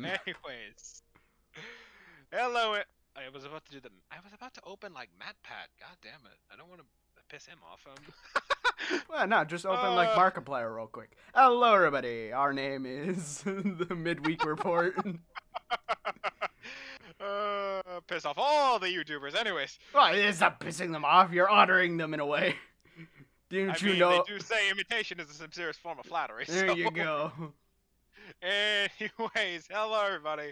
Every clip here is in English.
Anyways, hello. I was about to do the. I was about to open like MatPat. God damn it! I don't want to piss him off. Well, no, just open like Markiplier real quick. Hello, everybody. Our name is the Midweek Report. Piss off all the YouTubers. Anyways. Well, it's not pissing them off. You're honoring them in a way. Didn't you know? They do say imitation is a sincerest form of flattery. There you go. Anyways, hello everybody.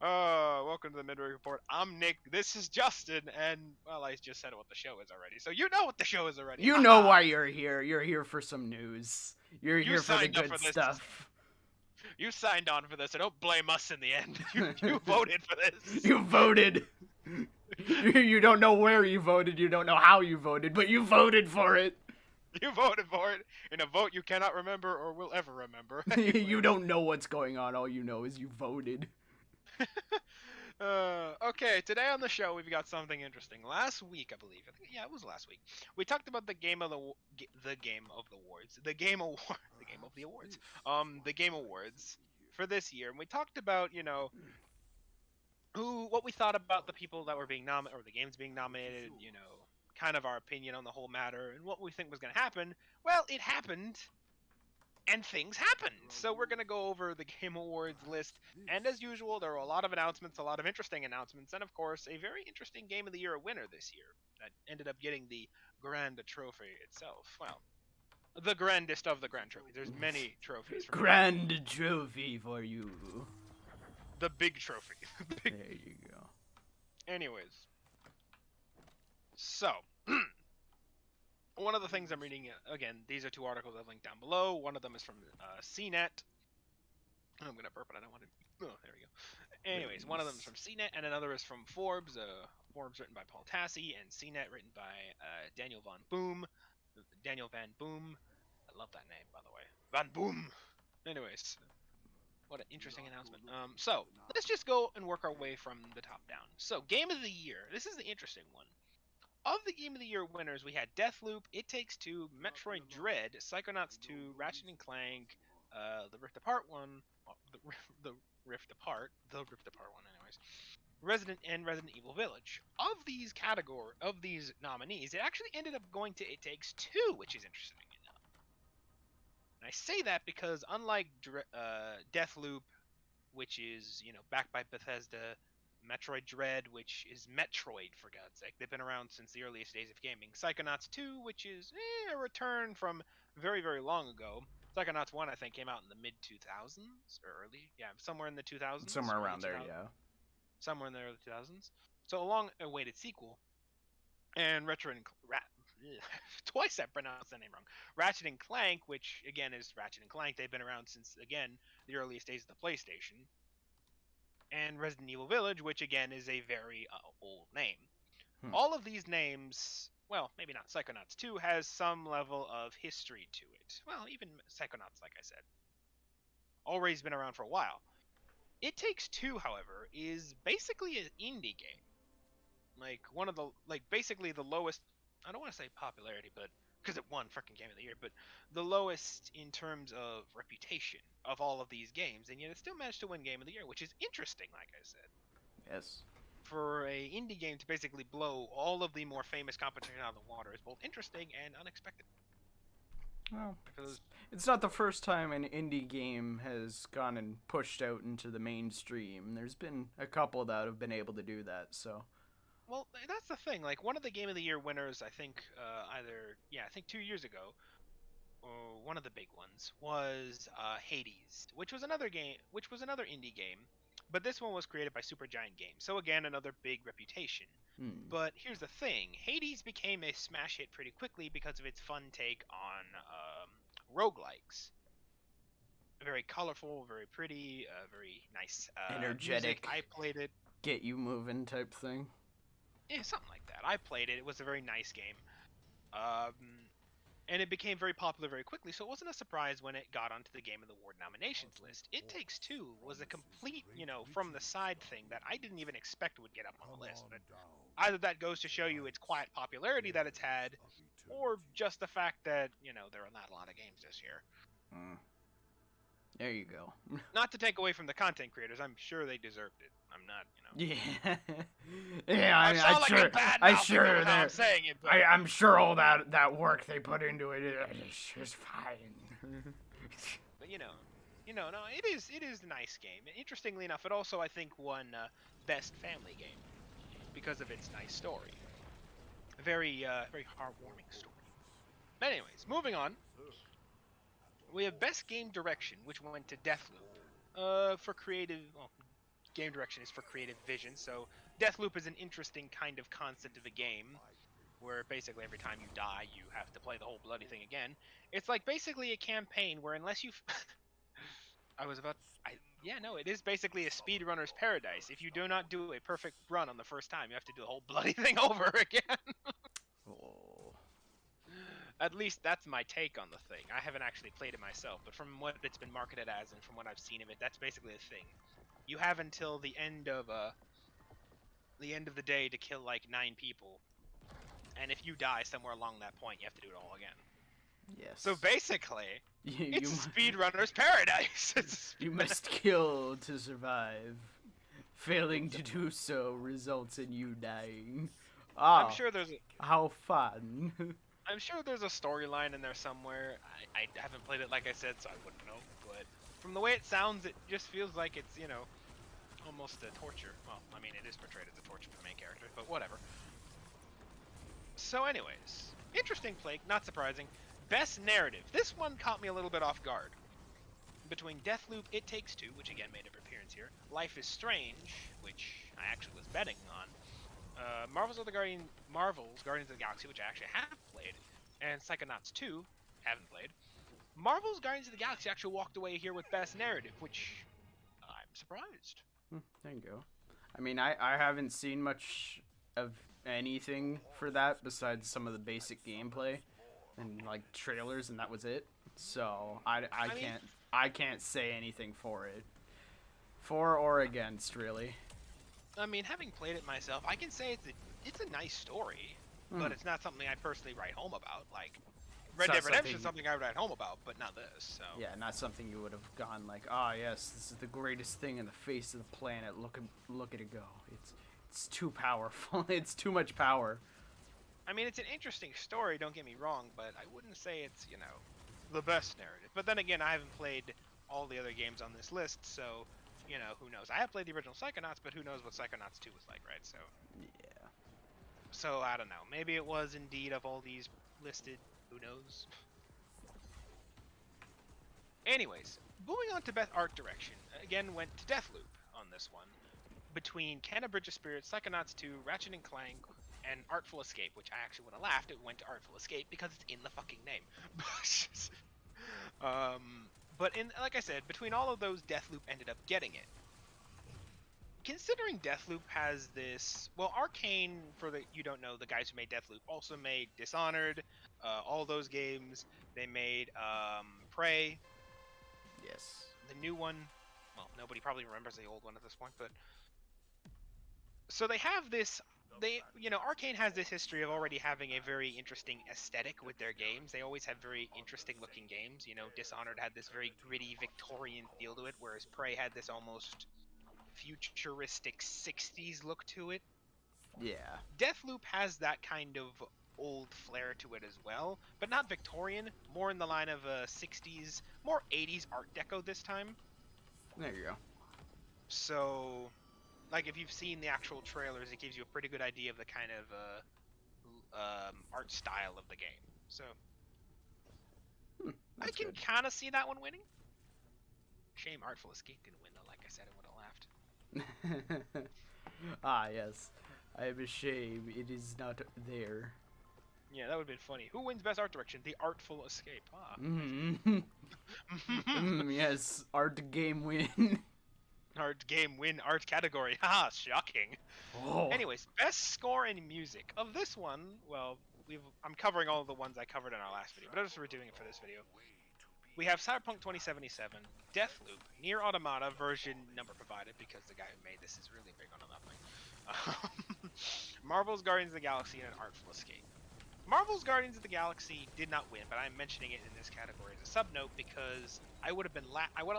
Welcome to the Midweek Report. I'm Nick. This is Justin, and well, I just said what the show is already, so you know what the show is already. You know why you're here. You're here for some news. You're here for the good stuff. You signed on for this, so don't blame us in the end. You voted for this. You voted. You don't know where you voted. You don't know how you voted, but you voted for it. You voted for it in a vote you cannot remember or will ever remember. You don't know what's going on. All you know is you voted. Okay, today on the show we've got something interesting. Last week, I believe, it was last week. We talked about the game of the awards for this year, and we talked about what we thought about the people that were being nominated or the games being nominated. Kind of our opinion on the whole matter and what we think was going to happen. Well, it happened. And things happened. So we're going to go over the Game Awards list. And as usual, there were a lot of announcements, a lot of interesting announcements, and of course, a very interesting Game of the Year winner this year that ended up getting the Grand Trophy itself. Well, the grandest of the Grand Trophies. There's many trophies. Grand Trophy for you. The big trophy. There you go. Anyways. So, one of the things I'm reading, again, these are two articles I've linked down below. One of them is from CNET. I'm going to burp, but I don't want to. Oh, there we go. Anyways, one of them is from CNET, and another is from Forbes. Forbes written by Paul Tassi, and CNET written by Daniel Van Boom. Daniel Van Boom. I love that name, by the way. Van Boom. Anyways, what an interesting announcement. So, let's just go and work our way from the top down. So, Game of the Year. This is the interesting one. Of the Game of the Year winners, we had Deathloop, It Takes Two, Metroid Dread, Psychonauts 2, Ratchet & Clank, the Rift Apart one, the Rift Apart one, anyways, Resident Evil Village. Of these nominees, it actually ended up going to It Takes Two, which is interesting enough. And I say that because unlike Deathloop, which is backed by Bethesda, Metroid Dread, which is Metroid, for God's sake. They've been around since the earliest days of gaming. Psychonauts 2, which is a return from very, very long ago. Psychonauts 1, I think, came out in the mid-2000s, or early. Yeah, somewhere in the 2000s. Somewhere around there, yeah. Somewhere in the early 2000s. So a long-awaited sequel. And twice I pronounced that name wrong. Ratchet & Clank, which, again, is Ratchet & Clank. They've been around since, again, the earliest days of the PlayStation. And Resident Evil Village, which again is a very old name. All of these names, well, maybe not. Psychonauts 2 has some level of history to it. Well, even Psychonauts, like I said, always been around for a while. It Takes Two, however, is basically an indie game. Basically the lowest, I don't want to say popularity, but because it won freaking Game of the Year, but the lowest in terms of reputation of all of these games, and yet it still managed to win Game of the Year, which is interesting, like I said. Yes. For a indie game to basically blow all of the more famous competition out of the water is both interesting and unexpected. Well, it's not the first time an indie game has gone and pushed out into the mainstream. There's been a couple that have been able to do that, so... Well, that's the thing. Like, one of the Game of the Year winners, I think, I think 2 years ago, one of the big ones was Hades, which was another indie game, but this one was created by Supergiant Games. So again, another big reputation. But here's the thing: Hades became a smash hit pretty quickly because of its fun take on roguelikes. Very colorful, very pretty, very nice, energetic. Music. I played it. Get you moving type thing. Yeah, something like that. I played it. It was a very nice game. And it became very popular very quickly, so it wasn't a surprise when it got onto the Game of the Award nominations list. It Takes Two was a complete, from the side thing that I didn't even expect would get up on the list. But either that goes to show you its quiet popularity that it's had, or just the fact that, there are not a lot of games this year. There you go. Not to take away from the content creators, I'm sure they deserved it. I'm not, Yeah. Yeah, I sound like I'm bad mouthing how I'm saying it, but I'm sure all that work they put into it is fine. but no, it is a nice game. Interestingly enough, it also I think won best family game because of its nice story. Very very heartwarming story. But anyways, moving on. We have best game direction, which went to Deathloop. For creative, well, game direction is for creative vision. So Deathloop is an interesting kind of concept of a game, where basically every time you die, you have to play the whole bloody thing again. It's like basically a campaign where unless you, it is basically a speedrunner's paradise. If you do not do a perfect run on the first time, you have to do the whole bloody thing over again. Oh. At least that's my take on the thing. I haven't actually played it myself, but from what it's been marketed as and from what I've seen of it, that's basically the thing. You have until the end of the day to kill like 9 people, and if you die somewhere along that point, you have to do it all again. Yes. So basically, it's you a speedrunner's paradise. You must kill to survive. Failing to do so results in you dying. I'm sure there's how fun. I'm sure there's a storyline in there somewhere. I haven't played it, like I said, so I wouldn't know. But from the way it sounds, it just feels like it's, almost a torture. Well, I mean, it is portrayed as a torture for the main character, but whatever. So anyways, interesting play, not surprising. Best narrative. This one caught me a little bit off guard. Between Deathloop, It Takes Two, which again made an appearance here, Life is Strange, which I actually was betting on, Marvel's Guardians of the Galaxy, which I actually have played, and Psychonauts 2, haven't played. Marvel's Guardians of the Galaxy actually walked away here with Best Narrative, which I'm surprised. There you go. I mean, I haven't seen much of anything for that besides some of the basic gameplay and like trailers, and that was it. So I can't say anything for it, for or against, really. I mean, having played it myself, I can say it's a nice story, but it's not something I personally write home about. Like, Red Dead Redemption is something I write home about, but not this. So yeah, not something you would have gone like, yes, this is the greatest thing in the face of the planet. Look at it go. It's too powerful. It's too much power. I mean, it's an interesting story. Don't get me wrong, but I wouldn't say it's the best narrative. But then again, I haven't played all the other games on this list, so. Who knows? I have played the original Psychonauts, but who knows what Psychonauts 2 was like, right? So yeah. So I don't know. Maybe it was indeed of all these listed. Who knows? Anyways, moving on to Best Art Direction. Again, went to Deathloop on this one. Between Canna Bridge of Spirits, Psychonauts 2, Ratchet and Clank, and Artful Escape, which I actually would have laughed it went to Artful Escape because it's in the fucking name. But like I said, between all of those, Deathloop ended up getting it. Considering Deathloop has this, well, Arcane, for you don't know, the guys who made Deathloop also made Dishonored, all those games. They made Prey. Yes. The new one. Well, nobody probably remembers the old one at this point, but so they have this. Arcane has this history of already having a very interesting aesthetic with their games. They always have very interesting looking games. Dishonored had this very gritty Victorian feel to it, whereas Prey had this almost futuristic 60s look to it. Yeah. Deathloop has that kind of old flair to it as well, but not Victorian, more in the line of 60s, more 80s Art Deco this time. There you go. So, like, if you've seen the actual trailers, it gives you a pretty good idea of the kind of art style of the game. So, I can kind of see that one winning. Shame Artful Escape didn't win, though. Like I said, it would have laughed. Yes. I am ashamed it is not there. Yeah, that would have been funny. Who wins Best Art Direction? The Artful Escape. Yes, art game win. Art game win art category. Haha, shocking. Oh. Anyways, best score and music. Of this one, well, I'm covering all of the ones I covered in our last video, but I'm just redoing it for this video. We have Cyberpunk 2077, Deathloop, Nier Automata version number provided because the guy who made this is really big on that thing. Marvel's Guardians of the Galaxy and an Artful Escape. Marvel's Guardians of the Galaxy did not win, but I'm mentioning it in this category as a sub-note because I would have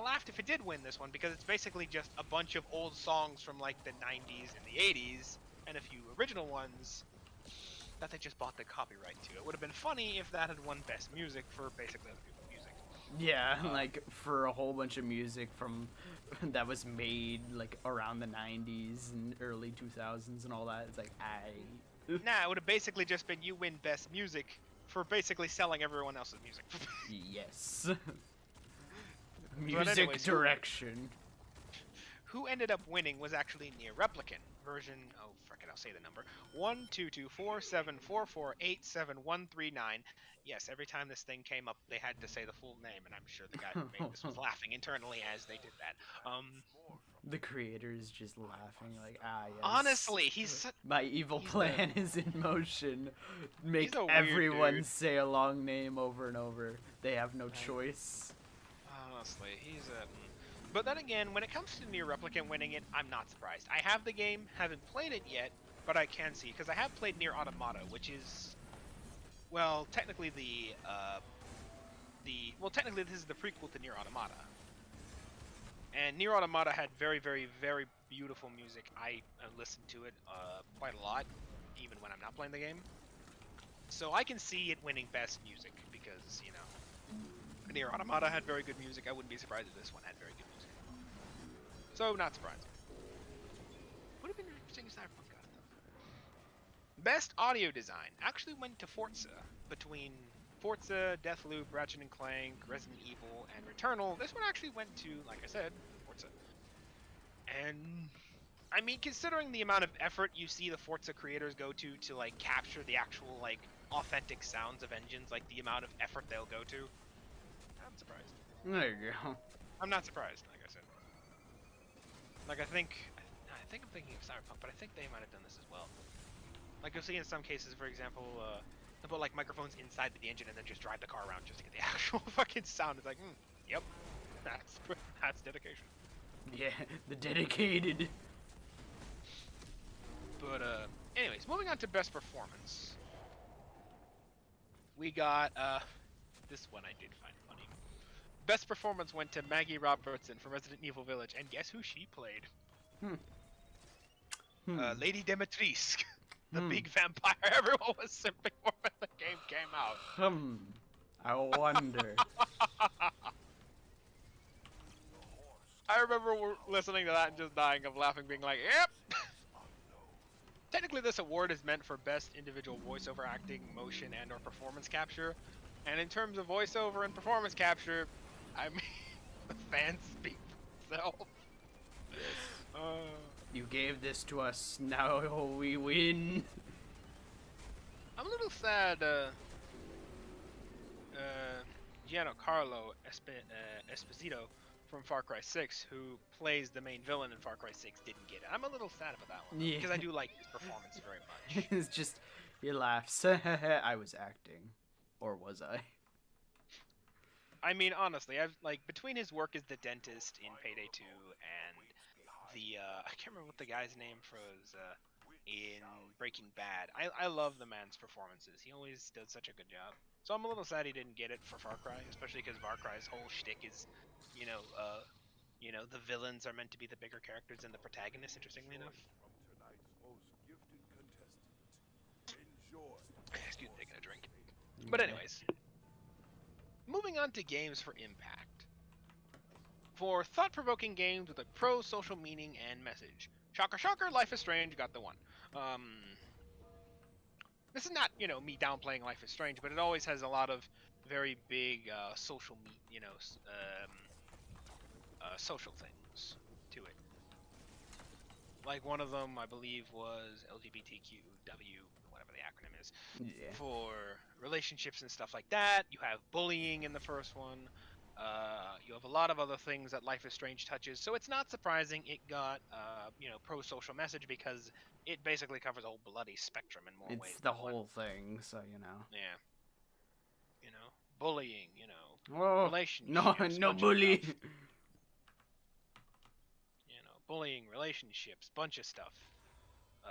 laughed if it did win this one, because it's basically just a bunch of old songs from like the 90s and the 80s and a few original ones that they just bought the copyright to. It would have been funny if that had won Best Music for basically other people's music. Yeah, like for a whole bunch of music from that was made like around the 90s and early 2000s and all that. It's like Nah, it would have basically just been you win Best Music for basically selling everyone else's music. Yes. Music anyways, direction. Who ended up winning was actually Near Replicant version. Oh, frick it! I'll say the number: 1224744871139. Yes, every time this thing came up, they had to say the full name, and I'm sure the guy who made this was laughing internally as they did that. The creator is just laughing like, yes. Honestly, he's my evil plan is in motion. Make a weird everyone dude. say a long name over and over. They have no choice. Honestly, he's a. But then again, when it comes to Near Replicant winning it, I'm not surprised. I have the game, haven't played it yet, but I can see, because I have played Near Automata, which is, well, technically technically this is the prequel to Near Automata. And Near Automata had very, very, very beautiful music. I listened to it quite a lot, even when I'm not playing the game. So I can see it winning Best Music, because, you know, Near Automata had very good music. I wouldn't be surprised if this one had very good music. So, not surprising. Would have been interesting if Cyberpunk got it, though. Best audio design actually went to Forza. Between Forza, Deathloop, Ratchet & Clank, Resident Evil, and Returnal, this one actually went to, like I said, Forza. And, I mean, considering the amount of effort you see the Forza creators go to like, capture the actual, like, authentic sounds of engines, like, the amount of effort they'll go to, I'm surprised. There you go. I'm not surprised, like I said. Like, I think I'm thinking of Cyberpunk, but I think they might have done this as well. Like, you'll see in some cases, for example, they put, like, microphones inside the engine and then just drive the car around just to get the actual fucking sound. It's like, yep, that's dedication. Yeah, the dedicated. But, anyways, moving on to Best Performance. We got, this one I did find funny. Best Performance went to Maggie Robertson from Resident Evil Village, and guess who she played? Lady Demetrice, the big vampire everyone was simping for when the game came out. I wonder. I remember listening to that and just dying of laughing, being like, yep! Technically, this award is meant for Best Individual Voiceover Acting, Motion, and/or Performance Capture. And in terms of voiceover and performance capture, I mean, the fans speak for themselves. You gave this to us, now we win. I'm a little sad, Gino Carlo Esposito from Far Cry 6, who plays the main villain in Far Cry 6, didn't get it. I'm a little sad about that one, because I do like his performance very much. It's just, he laughs. I was acting. Or was I? I mean, honestly, I've, like, between his work as the dentist in Payday 2 and the, I can't remember what the guy's name was, in Breaking Bad. I love the man's performances. He always does such a good job. So I'm a little sad he didn't get it for Far Cry, especially because Far Cry's whole shtick is, you know, the villains are meant to be the bigger characters than the protagonists, interestingly enough. Excuse me, taking a drink. But anyways, moving on to games for impact. For thought-provoking games with a pro-social meaning and message. Shocker, shocker, Life is Strange got the one. This is not, me downplaying Life is Strange, but it always has a lot of very big social social things to it. Like one of them, I believe, was LGBTQW, whatever the acronym is, for relationships and stuff like that. You have bullying in the first one. You have a lot of other things that Life is Strange touches, so it's not surprising it got, pro-social message, because it basically covers a whole bloody spectrum in more ways. It's the whole thing, so Yeah. Bullying, relationships. No bully. Bullying, relationships, bunch of stuff.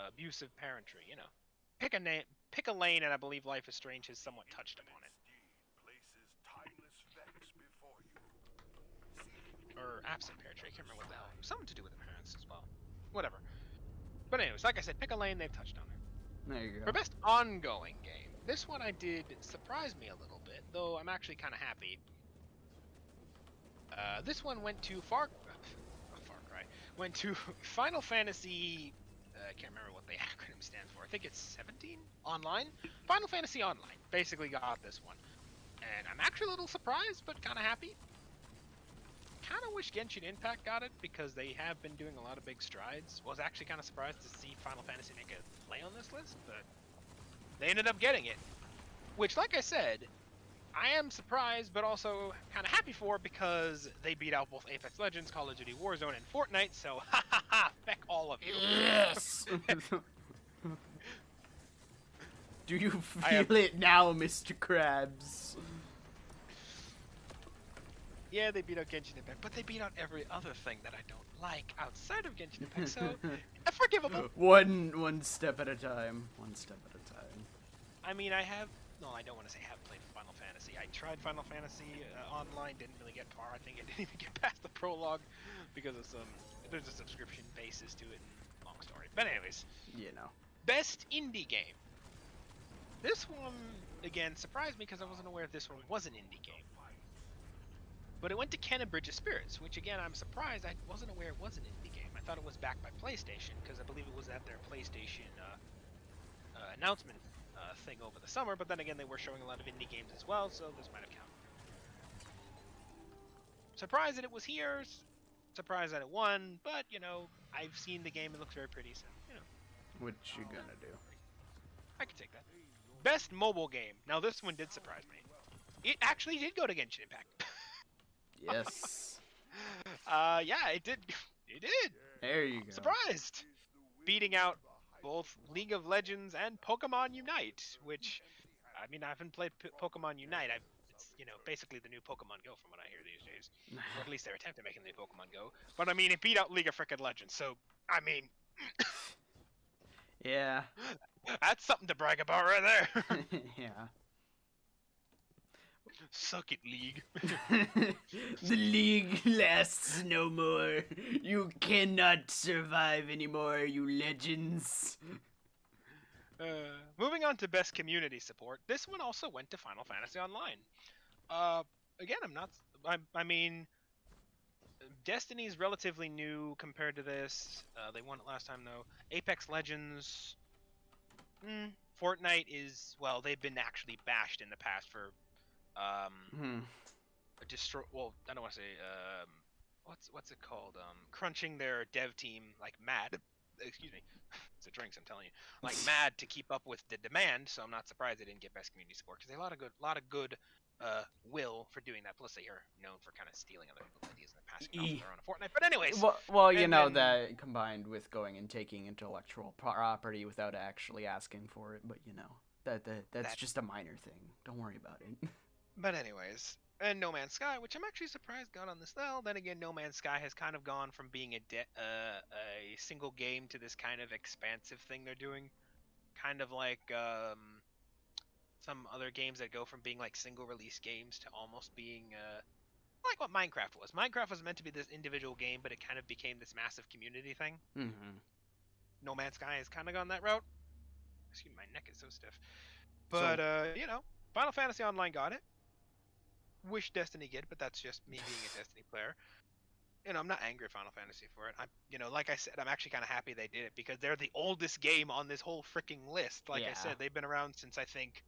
Abusive parentry, pick a name, pick a lane, and I believe Life is Strange has somewhat touched upon it. Or absent pear tree. I can't remember what the hell. Something to do with the parents as well. Whatever. But anyways, like I said, pick a lane. They've touched on it. There you go. For best ongoing game, this one I did surprise me a little bit, though I'm actually kind of happy. This one went to Far Cry. Went to Final Fantasy. I can't remember what the acronym stands for. I think it's 17 online. Final Fantasy Online basically got this one, and I'm actually a little surprised, but kind of happy. Kind of wish Genshin Impact got it because they have been doing a lot of big strides. Was actually kind of surprised to see Final Fantasy make a play on this list, but they ended up getting it. Which, like I said, I am surprised, but also kind of happy for because they beat out both Apex Legends, Call of Duty Warzone, and Fortnite. So, ha ha ha! Feck all of you. Yes. Do you feel it now, Mr. Krabs? Yeah, they beat out Genshin Impact, but they beat out every other thing that I don't like outside of Genshin Impact, so forgivable. One step at a time. One step at a time. I mean, I don't want to say have played Final Fantasy. I tried Final Fantasy online, didn't really get far. I think I didn't even get past the prologue because of there's a subscription basis to it, and long story. But anyways, You know. best indie game. This one, again, surprised me because I wasn't aware this one was an indie game. But it went to Ken and Bridge of Spirits, which again, I'm surprised I wasn't aware it was an indie game. I thought it was backed by PlayStation, because I believe it was at their PlayStation announcement thing over the summer, but then again, they were showing a lot of indie games as well, so this might have counted. Surprised that it was here, surprised that it won, but, you know, I've seen the game, it looks very pretty, so, you know. What you gonna do? I can take that. Best mobile game. Now, this one did surprise me. It actually did go to Genshin Impact. Yes. Yeah, it did. It did. There you go. Surprised. Beating out both League of Legends and Pokemon Unite, which, I mean, I haven't played Pokemon Unite. It's, you know, basically the new Pokemon Go from what I hear these days. Or at least they're attempting to make a new Pokemon Go. But, I mean, it beat out League of frickin' Legends, so, I mean... Yeah. That's something to brag about right there. Yeah. Suck it, League. The League lasts no more. You cannot survive anymore, you legends. Moving on to best community support. This one also went to Final Fantasy Online. Again, I mean, Destiny's relatively new compared to this. They won it last time though. Apex Legends. Fortnite is, well, they've been actually bashed in the past for well, I don't want to say what's it called, crunching their dev team like mad. Excuse me, it's the drinks, I'm telling you, like mad to keep up with the demand. So I'm not surprised they didn't get best community support because they had a lot of good will for doing that. Plus they are known for kind of stealing other people's ideas and passing off their own Fortnite. But anyways, well, you know, that combined with going and taking intellectual property without actually asking for it, but you know, that's just a minor thing. Don't worry about it. But anyways, and No Man's Sky, which I'm actually surprised got on this. Well, then again, No Man's Sky has kind of gone from being a single game to this kind of expansive thing they're doing, kind of like some other games that go from being like single release games to almost being like what Minecraft was. Minecraft was meant to be this individual game, but it kind of became this massive community thing. Mm-hmm. No Man's Sky has kind of gone that route. Excuse me, my neck is so stiff. But you know, Final Fantasy Online got it. Wish Destiny get, but that's just me being a Destiny player. You know, I'm not angry at Final Fantasy for it. You know, like I said, I'm actually kind of happy they did it because they're the oldest game on this whole freaking list. Like I said, they've been around since I think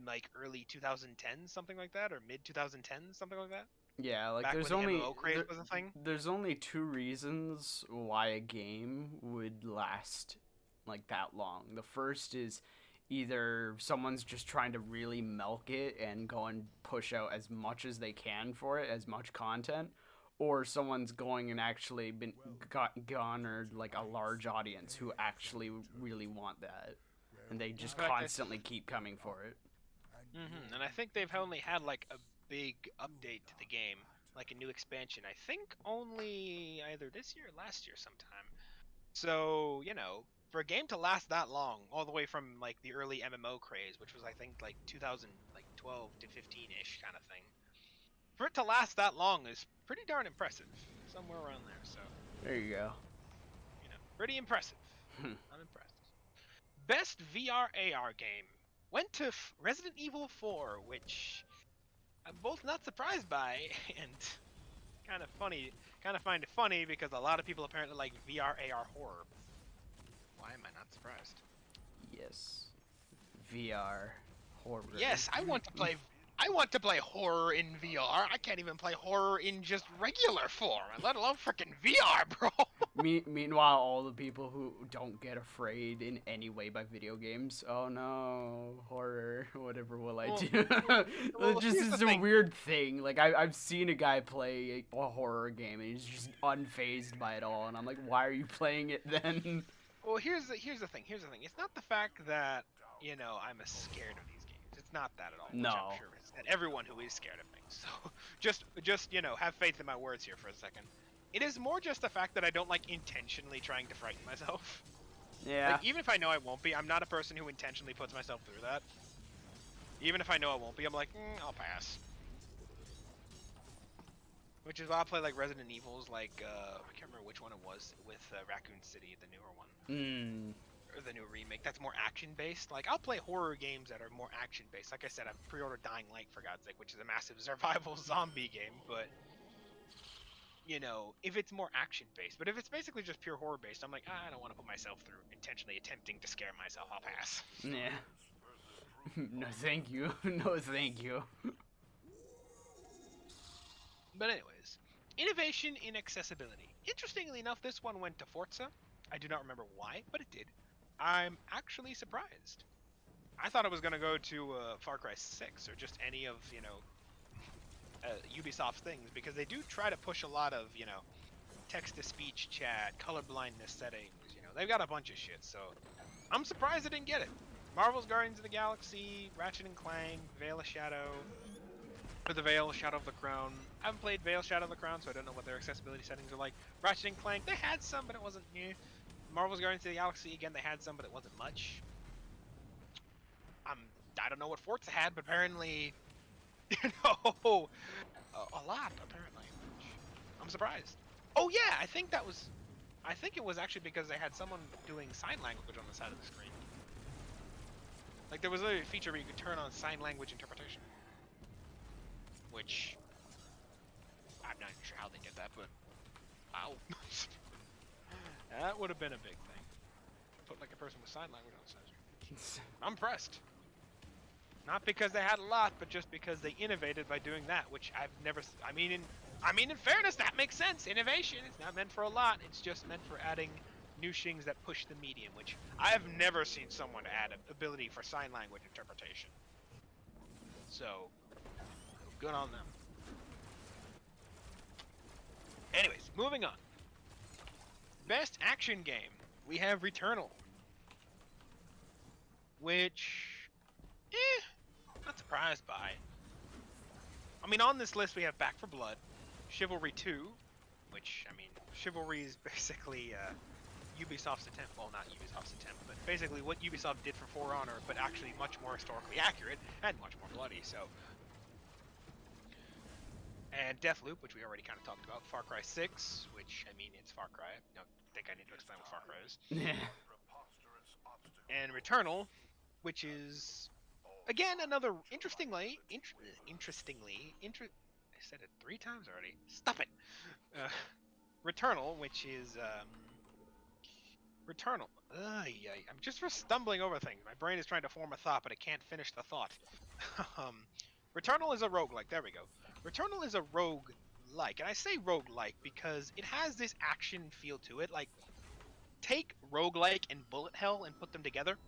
like early 2010, something like that, or mid 2010, something like that. Yeah, like back there's when only the MMO craze was a thing. There's only two reasons why a game would last like that long. The first is either someone's just trying to really milk it and go and push out as much as they can for it, as much content, or someone's going and actually garnered like a large audience who actually really want that, and they just constantly keep coming for it. And I think they've only had like a big update to the game, like a new expansion. I think only either this year or last year sometime. So, you know, for a game to last that long, all the way from like the early MMO craze, which was I think like 2012 to 15-ish kind of thing. For it to last that long is pretty darn impressive. Somewhere around there, so There you go. pretty impressive. I'm impressed. Best VR AR game went to Resident Evil 4, which I'm both not surprised by and kind of funny. Kind of find it funny because a lot of people apparently like VR AR horror. Why am I not surprised? Yes. VR horror. Yes, I want to play. I want to play horror in VR. I can't even play horror in just regular form, let alone freaking VR, bro. Meanwhile, all the people who don't get afraid in any way by video games, oh no, horror, whatever will I do? It just is a weird thing. Like, I've seen a guy play a horror game, and he's just unfazed by it all, and I'm like, why are you playing it then? Well, here's the thing. It's not the fact that, I'm scared of these games. It's not that at all. No. Which I'm sure is that everyone who is scared of things. So just have faith in my words here for a second. It is more just the fact that I don't like intentionally trying to frighten myself. Yeah. Like, even if I know I won't be, I'm not a person who intentionally puts myself through that. Even if I know I won't be, I'm like, I'll pass. Which is why I'll play like Resident Evils, like I can't remember which one it was with Raccoon City, the newer one. Or the new remake. That's more action based. Like, I'll play horror games that are more action based. Like I said, I've pre-ordered Dying Light for God's sake, which is a massive survival zombie game. But if it's more action based, but if it's basically just pure horror based, I'm like, I don't want to put myself through intentionally attempting to scare myself. I'll pass. Yeah. No, thank you. No, thank you. But anyways, innovation in accessibility. Interestingly enough, this one went to Forza. I do not remember why, but it did. I'm actually surprised. I thought it was going to go to Far Cry 6 or just any of, Ubisoft's things, because they do try to push a lot of, text-to-speech chat, colorblindness settings, they've got a bunch of shit, so I'm surprised they didn't get it. Marvel's Guardians of the Galaxy, Ratchet & Clank, Veil of Shadow, or the Veil, Shadow of the Crown. I haven't played Veil, Shadow of the Crown, so I don't know what their accessibility settings are like. Ratchet & Clank, they had some, but it wasn't new. Marvel's Guardians of the Galaxy, again, they had some, but it wasn't much. I don't know what Forza had, but apparently, a lot, apparently. I'm surprised. Oh yeah, I think it was actually because they had someone doing sign language on the side of the screen. Like, there was a feature where you could turn on sign language interpretation. Which, I'm not sure how they did that, but, wow. That would have been a big thing. Put like a person with sign language on the side. I'm impressed. Not because they had a lot, but just because they innovated by doing that, which I've never. I mean, in fairness, that makes sense. Innovation. It's not meant for a lot. It's just meant for adding new things that push the medium, which I have never seen someone add an ability for sign language interpretation. So, good on them. Anyways, moving on. Best action game. We have Returnal. Which, not surprised by. I mean, on this list we have Back 4 Blood, Chivalry 2, which, I mean, Chivalry is basically Ubisoft's attempt, well, not Ubisoft's attempt, but basically what Ubisoft did for For Honor, but actually much more historically accurate, and much more bloody, so. And Deathloop, which we already kind of talked about, Far Cry 6, which, I mean, it's Far Cry. I don't think I need to explain what Far Cry is. Yeah. And Returnal, which is, again, another I said it 3 times already. Stop it! Returnal, which is, Returnal. I'm just stumbling over things. My brain is trying to form a thought, but it can't finish the thought. Returnal is a roguelike. There we go. Returnal is a roguelike. And I say roguelike because it has this action feel to it. Like, take roguelike and bullet hell and put them together.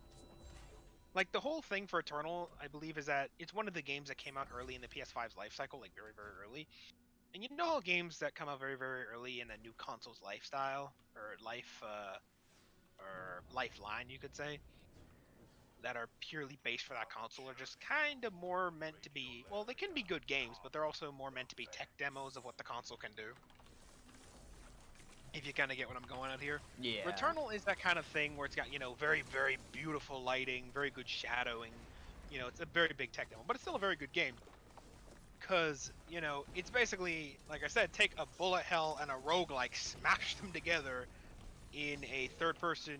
Like, the whole thing for Returnal, I believe, is that it's one of the games that came out early in the PS5's life cycle, like very, very early. And you know how games that come out very, very early in a new console's lifestyle, or lifeline, you could say, that are purely based for that console are just kind of more meant to be, well, they can be good games, but they're also more meant to be tech demos of what the console can do. If you kind of get what I'm going at here. Yeah. Returnal is that kind of thing where it's got, very, very beautiful lighting, very good shadowing. It's a very big tech demo, but it's still a very good game. Because, it's basically, like I said, take a bullet hell and a roguelike, smash them together in a third-person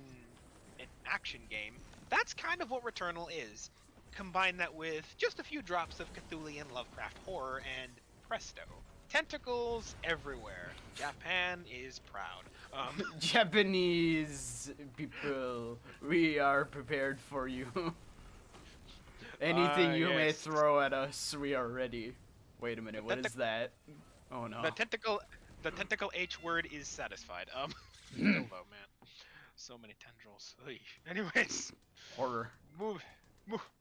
action game. That's kind of what Returnal is. Combine that with just a few drops of Cthulhian Lovecraft horror, and presto. Tentacles everywhere. Japan is proud. Japanese people, we are prepared for you. Anything you may yes. throw at us, we are ready. Wait a minute, what is that? Oh no. The tentacle H word is satisfied. Still though, man. So many tendrils. Ugh. Anyways. Horror. Move.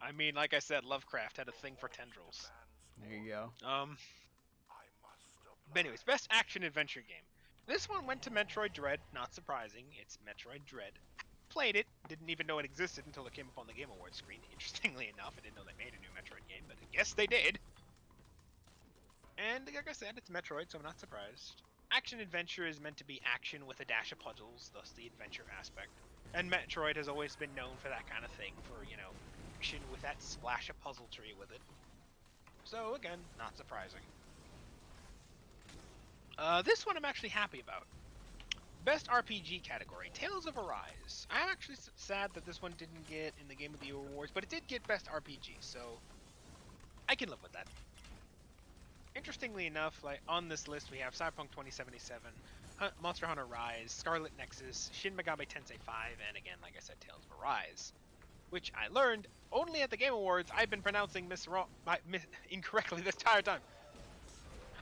I mean, like I said, Lovecraft had a thing for tendrils. There you go. But anyways, best action adventure game. This one went to Metroid Dread. Not surprising. It's Metroid Dread. Played it. Didn't even know it existed until it came up on the Game Awards screen. Interestingly enough, I didn't know they made a new Metroid game, but yes, they did. And like I said, it's Metroid, so I'm not surprised. Action adventure is meant to be action with a dash of puzzles, thus the adventure aspect. And Metroid has always been known for that kind of thing, for, action with that splash of puzzletry with it. So again, not surprising. This one I'm actually happy about. Best RPG category, Tales of Arise. I'm actually sad that this one didn't get in the Game of the Year awards, but it did get Best RPG, so I can live with that. Interestingly enough, like on this list we have Cyberpunk 2077, Monster Hunter Rise, Scarlet Nexus, Shin Megami Tensei 5, and again, like I said, Tales of Arise. Which I learned only at the Game Awards. I've been pronouncing incorrectly this entire time.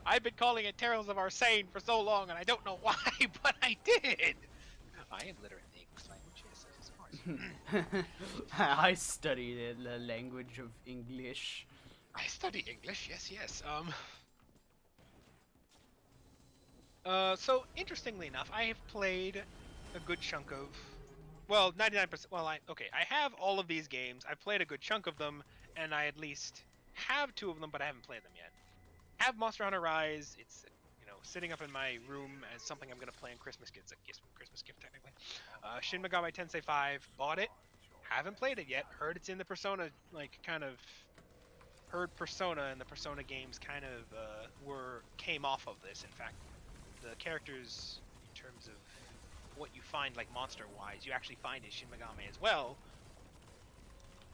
I've been calling it Tales of Arsane for so long, and I don't know why, but I did! I am literate in the English language, yes, of course. I studied the language of English. I study English, yes. So, interestingly enough, I have played a good chunk of... Well, 99%... Well, I have all of these games. I've played a good chunk of them, and I at least have 2 of them, but I haven't played them yet. I have Monster Hunter Rise. It's, sitting up in my room as something I'm going to play on Christmas gift. It's a Christmas gift, technically. Shin Megami Tensei 5. Bought it. Haven't played it yet. Heard it's in the Persona, heard Persona and the Persona games kind of came off of this. In fact, the characters, in terms of what you find, like monster-wise, you actually find in Shin Megami as well.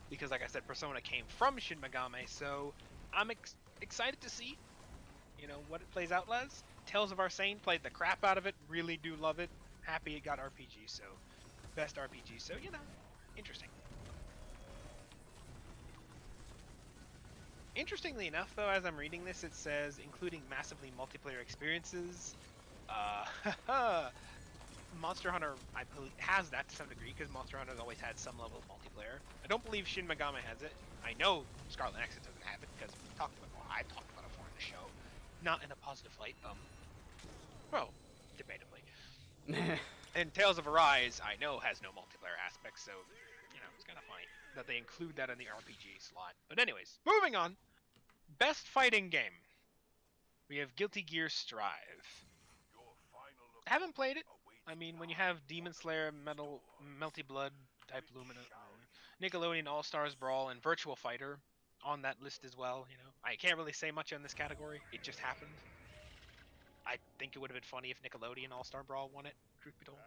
Because, like I said, Persona came from Shin Megami, so I'm excited to see, what it plays out as. Tales of Arsane, played the crap out of it, really do love it. Happy it got RPG, so best RPG, so, interesting. Interestingly enough, though, as I'm reading this, it says, including massively multiplayer experiences. Monster Hunter, I believe, has that to some degree, because Monster Hunter's always had some level of multiplayer. I don't believe Shin Megami has it. I know Scarlet Nexus doesn't have it, because I've talked about it before in the show. Not in a positive light, well, debatably. And Tales of Arise, I know, has no multiplayer aspect, so, it's kind of funny that they include that in the RPG slot. But anyways, moving on. Best fighting game. We have Guilty Gear Strive. Haven't played it. I mean, when you have Demon Slayer, Melty Blood, Type Lumina, Nickelodeon All-Stars Brawl, and Virtual Fighter on that list as well, I can't really say much on this category. It just happened. I think it would have been funny if Nickelodeon All-Star Brawl won it, truth be told.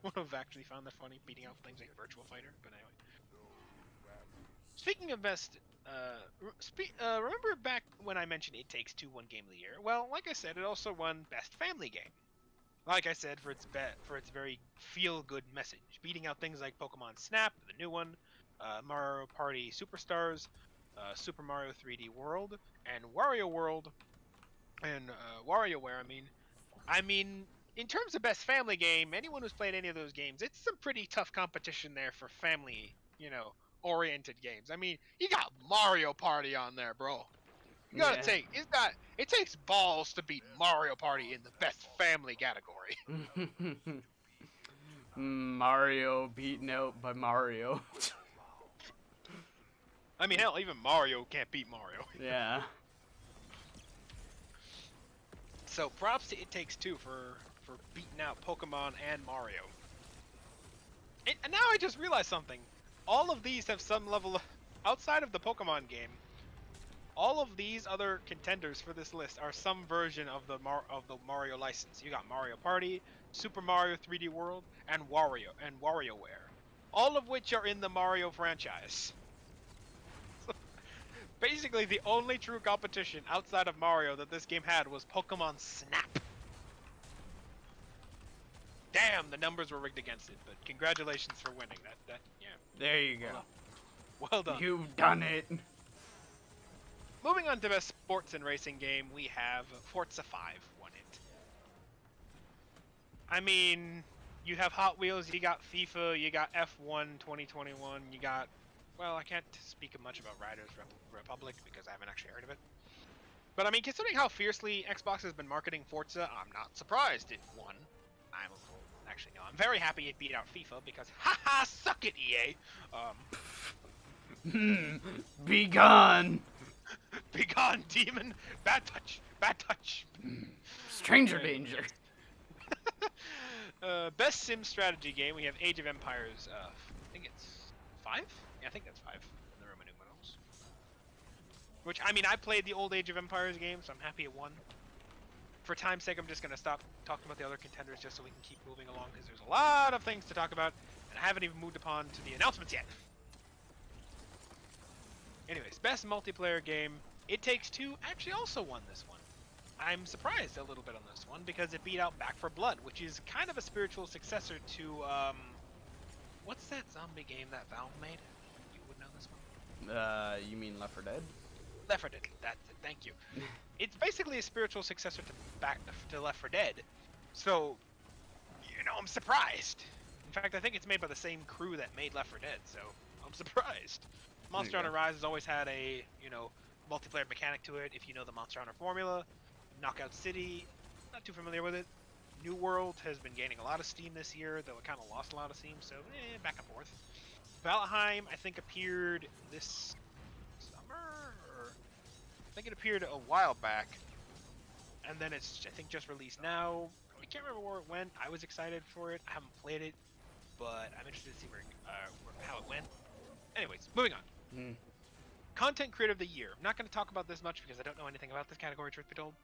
Would have actually found that funny, beating out things like Virtual Fighter, but anyway. Speaking of best, remember back when I mentioned It Takes Two won Game of the Year? Well, like I said, it also won Best Family Game. Like I said, for its very feel-good message, beating out things like Pokemon Snap, the new one, Mario Party Superstars, Super Mario 3D World, and Wario World, and WarioWare. I mean, in terms of best family game, anyone who's played any of those games, it's some pretty tough competition there for family, oriented games. I mean, you got Mario Party on there, bro. You gotta it takes balls to beat Mario Party in the best family category. Mario beaten out by Mario. I mean, hell, even Mario can't beat Mario. Yeah. So props to It Takes Two for for beating out Pokemon and Mario. And now I just realized something. All of these have some level of, outside of the Pokemon game, all of these other contenders for this list are some version of the Mario license. You got Mario Party, Super Mario 3D World, and WarioWare, all of which are in the Mario franchise. Basically, the only true competition outside of Mario that this game had was Pokemon Snap. Damn, the numbers were rigged against it, but congratulations for winning. Yeah. There you go. Well done. You've done it. Moving on to best sports and racing game, we have Forza 5 won it. I mean, you have Hot Wheels, you got FIFA, you got F1 2021, you got... Well, I can't speak much about Riders Republic because I haven't actually heard of it. But I mean, considering how fiercely Xbox has been marketing Forza, I'm not surprised it won. Actually, no, I'm very happy it beat out FIFA because, haha, suck it, EA! Be gone! Be gone, demon! Bad touch! Bad touch! Stranger danger! Best sim strategy game, we have Age of Empires, I think it's 5? Yeah, I think that's 5 in the Roman numerals. Which, I mean, I played the old Age of Empires game, so I'm happy it won. For time's sake, I'm just going to stop talking about the other contenders just so we can keep moving along, because there's a lot of things to talk about, and I haven't even moved upon to the announcements yet. Anyways, best multiplayer game, It Takes Two actually also won this one. I'm surprised a little bit on this one, because it beat out Back 4 Blood, which is kind of a spiritual successor to, what's that zombie game that Valve made? You would know this one? You mean Left 4 Dead? Left 4 Dead, that's it, thank you. It's basically a spiritual successor to Left 4 Dead, so, you know, I'm surprised. In fact, I think it's made by the same crew that made Left 4 Dead, so I'm surprised. Monster Hunter Rise has always had a, you know, multiplayer mechanic to it, if you know the Monster Hunter formula. Knockout City, not too familiar with it. New World has been gaining a lot of steam this year, though it kind of lost a lot of steam, so back and forth. Valheim, I think, appeared this summer, or I think it appeared a while back, and then it's, I think, just released now. I can't remember where it went. I was excited for it. I haven't played it, but I'm interested to see how it went. Anyways, moving on. Content Creator of the Year. I'm not going to talk about this much because I don't know anything about this category, truth be told.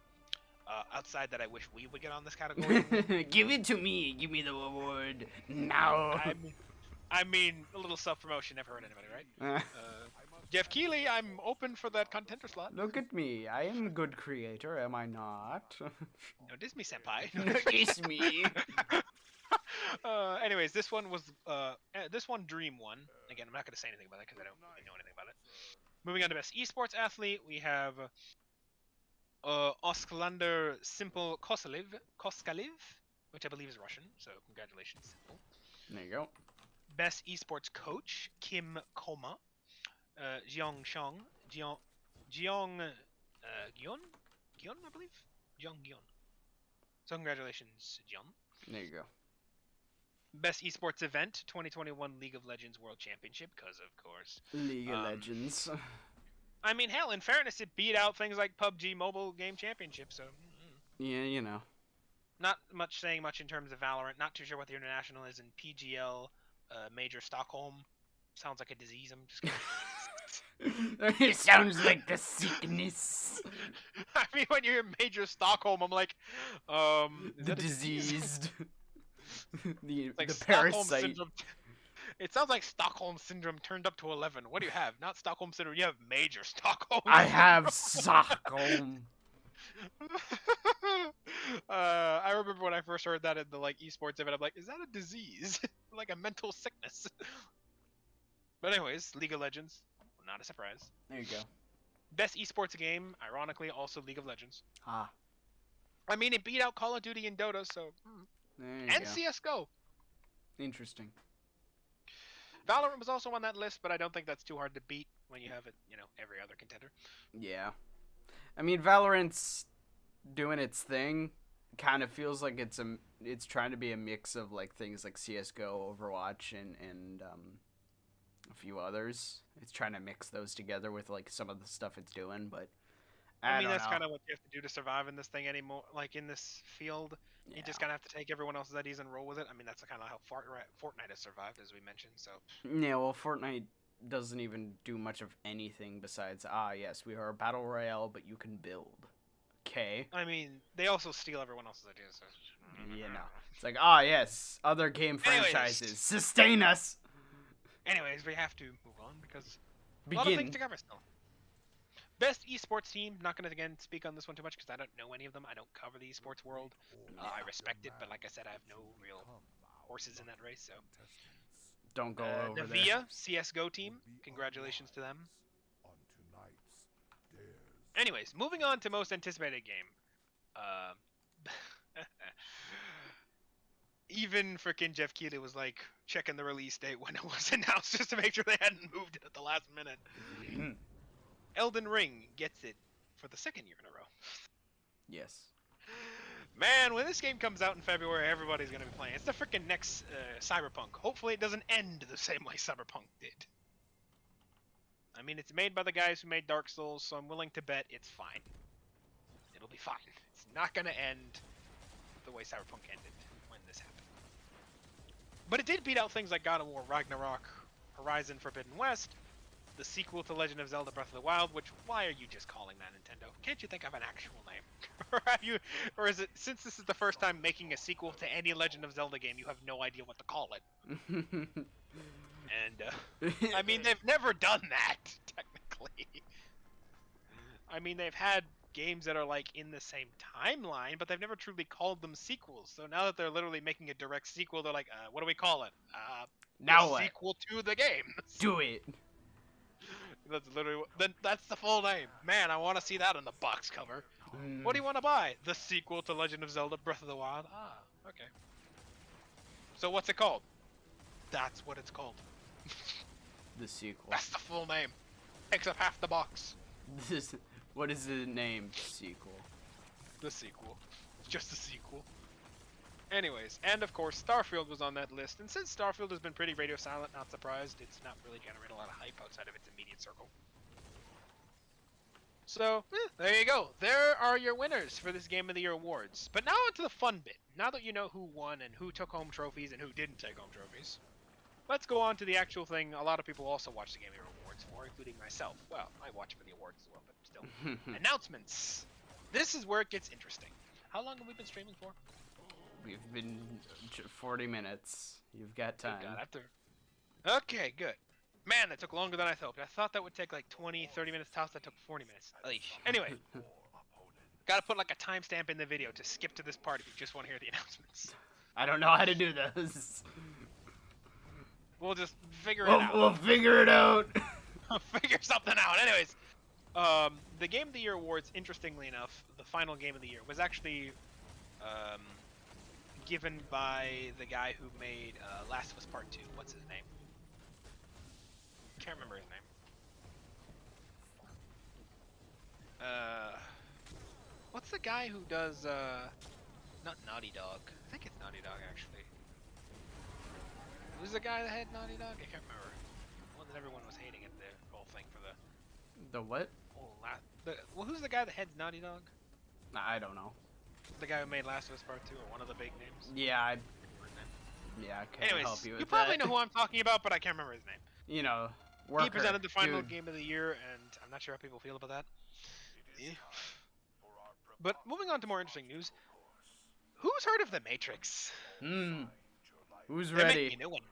Outside that, I wish we would get on this category. Give it to me. Give me the award now. I mean, a little self-promotion never hurt anybody, right? Jeff Keighley, I'm open for that contender slot. Look at me. I am a good creator, am I not? No, diss me, senpai. No, diss me. Anyways, this one was Dream won. Again, I'm not going to say anything about it because I don't really know anything about it. Moving on to best esports athlete, we have Osklander Simple Koskalev, which I believe is Russian. So congratulations, Simple. There you go. Best esports coach, Kim Koma, Jiong Gion, I believe, Jiong Gion. So congratulations, Jion. There you go. Best esports event, 2021 League of Legends World Championship, because of course. League of Legends. I mean, hell, in fairness, it beat out things like PUBG Mobile Game Championship, so... Yeah, you know. Not much saying much in terms of Valorant. Not too sure what the international is in PGL, Major Stockholm. Sounds like a disease, I'm just kidding. It sounds like the sickness. I mean, when you hear Major Stockholm, I'm like, the diseased. the Stockholm parasite. syndrome. It sounds like Stockholm Syndrome turned up to 11. What do you have? Not Stockholm Syndrome, you have Major Stockholm I Syndrome. have Stockholm. I remember when I first heard that in the esports event, I'm like, is that a disease? Like a mental sickness? But anyways, League of Legends, not a surprise. There you go. Best esports game, ironically, also League of Legends. Ah. I mean, it beat out Call of Duty and Dota, so... And CSGO. Interesting. Valorant was also on that list, but I don't think that's too hard to beat when you have it, every other contender. Yeah. I mean, Valorant's doing its thing. Kind of feels like it's trying to be a mix of things like CS:GO, Overwatch, and a few others. It's trying to mix those together with some of the stuff it's doing, but I mean, don't that's know. kind of what you have to do to survive in this thing anymore. Like in this field, you just Yeah. kind of have to take everyone else's ideas and roll with it. I mean, that's kind of how Fortnite has survived, as we mentioned. So, Yeah, well, Fortnite doesn't even do much of anything besides, yes, we are a battle royale, but you can build. Okay. I mean, they also steal everyone else's ideas. So. You know. It's like, yes, other game Anyways, franchises, sustain us! we have to move on because a lot of things Begin. to cover still. Best esports team. Not going to again speak on this one too much because I don't know any of them. I don't cover the esports world. I respect it, but like I said, I have no real horses in that race. So Don't go over there. Navia CS:GO team. Congratulations to them. Anyways, moving on to most anticipated game. Even freaking Jeff Keighley was like checking the release date when it was announced just to make sure they hadn't moved it at the last minute. Elden Ring gets it for the second year in a row. Yes. Man, when this game comes out in February, everybody's going to be playing. It's the freaking next Cyberpunk. Hopefully it doesn't end the same way Cyberpunk did. I mean, it's made by the guys who made Dark Souls, so I'm willing to bet it's fine. It'll be fine. It's not going to end the way Cyberpunk ended when this happened. But it did beat out things like God of War, Ragnarok, Horizon Forbidden West, the sequel to Legend of Zelda Breath of the Wild, which, why are you just calling that Nintendo? Can't you think of an actual name? or is it, since this is the first time making a sequel to any Legend of Zelda game, you have no idea what to call it? And, I mean, they've never done that, technically. I mean, they've had games that are, like, in the same timeline, but they've never truly called them sequels. So now that they're literally making a direct sequel, they're like, what do we call it? Now what? Sequel to the game. Do it. That's literally that's the full name. Man, I want to see that on the box cover. What do you want to buy? The sequel to Legend of Zelda Breath of the Wild. Ah, okay. So what's it called? That's what it's called. The sequel. That's the full name. Takes up half the box. What is the name? Sequel. The sequel. Just the sequel. Anyways, and of course, Starfield was on that list, and since Starfield has been pretty radio silent, not surprised, it's not really generated a lot of hype outside of its immediate circle. So, there you go. There are your winners for this Game of the Year awards. But now onto the fun bit. Now that you know who won and who took home trophies and who didn't take home trophies, let's go on to the actual thing a lot of people also watch the Game of the Year awards for, including myself. Well, I watch for the awards as well, but still. Announcements. This is where it gets interesting. How long have we been streaming for? We've been 40 minutes. You've got time. Okay, good. Man, that took longer than I thought. I thought that would take like 20, 30 minutes tops. That took 40 minutes. Anyway, gotta put like a timestamp in the video to skip to this part if you just want to hear the announcements. I don't know how to do this. We'll just figure it out. We'll figure it out. Figure something out. Anyways, the Game of the Year awards, interestingly enough, the final Game of the Year was actually given by the guy who made Last of Us Part 2. What's his name? Can't remember his name. What's the guy who does, not Naughty Dog. I think it's Naughty Dog, actually. Who's the guy that had Naughty Dog? I can't remember. One that everyone was hating at the whole thing for the... The what? Well, who's the guy that heads Naughty Dog? I don't know. The guy who made Last of Us Part 2, or one of the big names? Yeah, I can't Anyways, help you with you probably that. know who I'm talking about, but I can't remember his name. You know, worker, he presented the final dude. Game of the Year, and I'm not sure how people feel about that. Yeah. But moving on to more interesting news, who's heard of The Matrix? Who's They're ready? making a new one.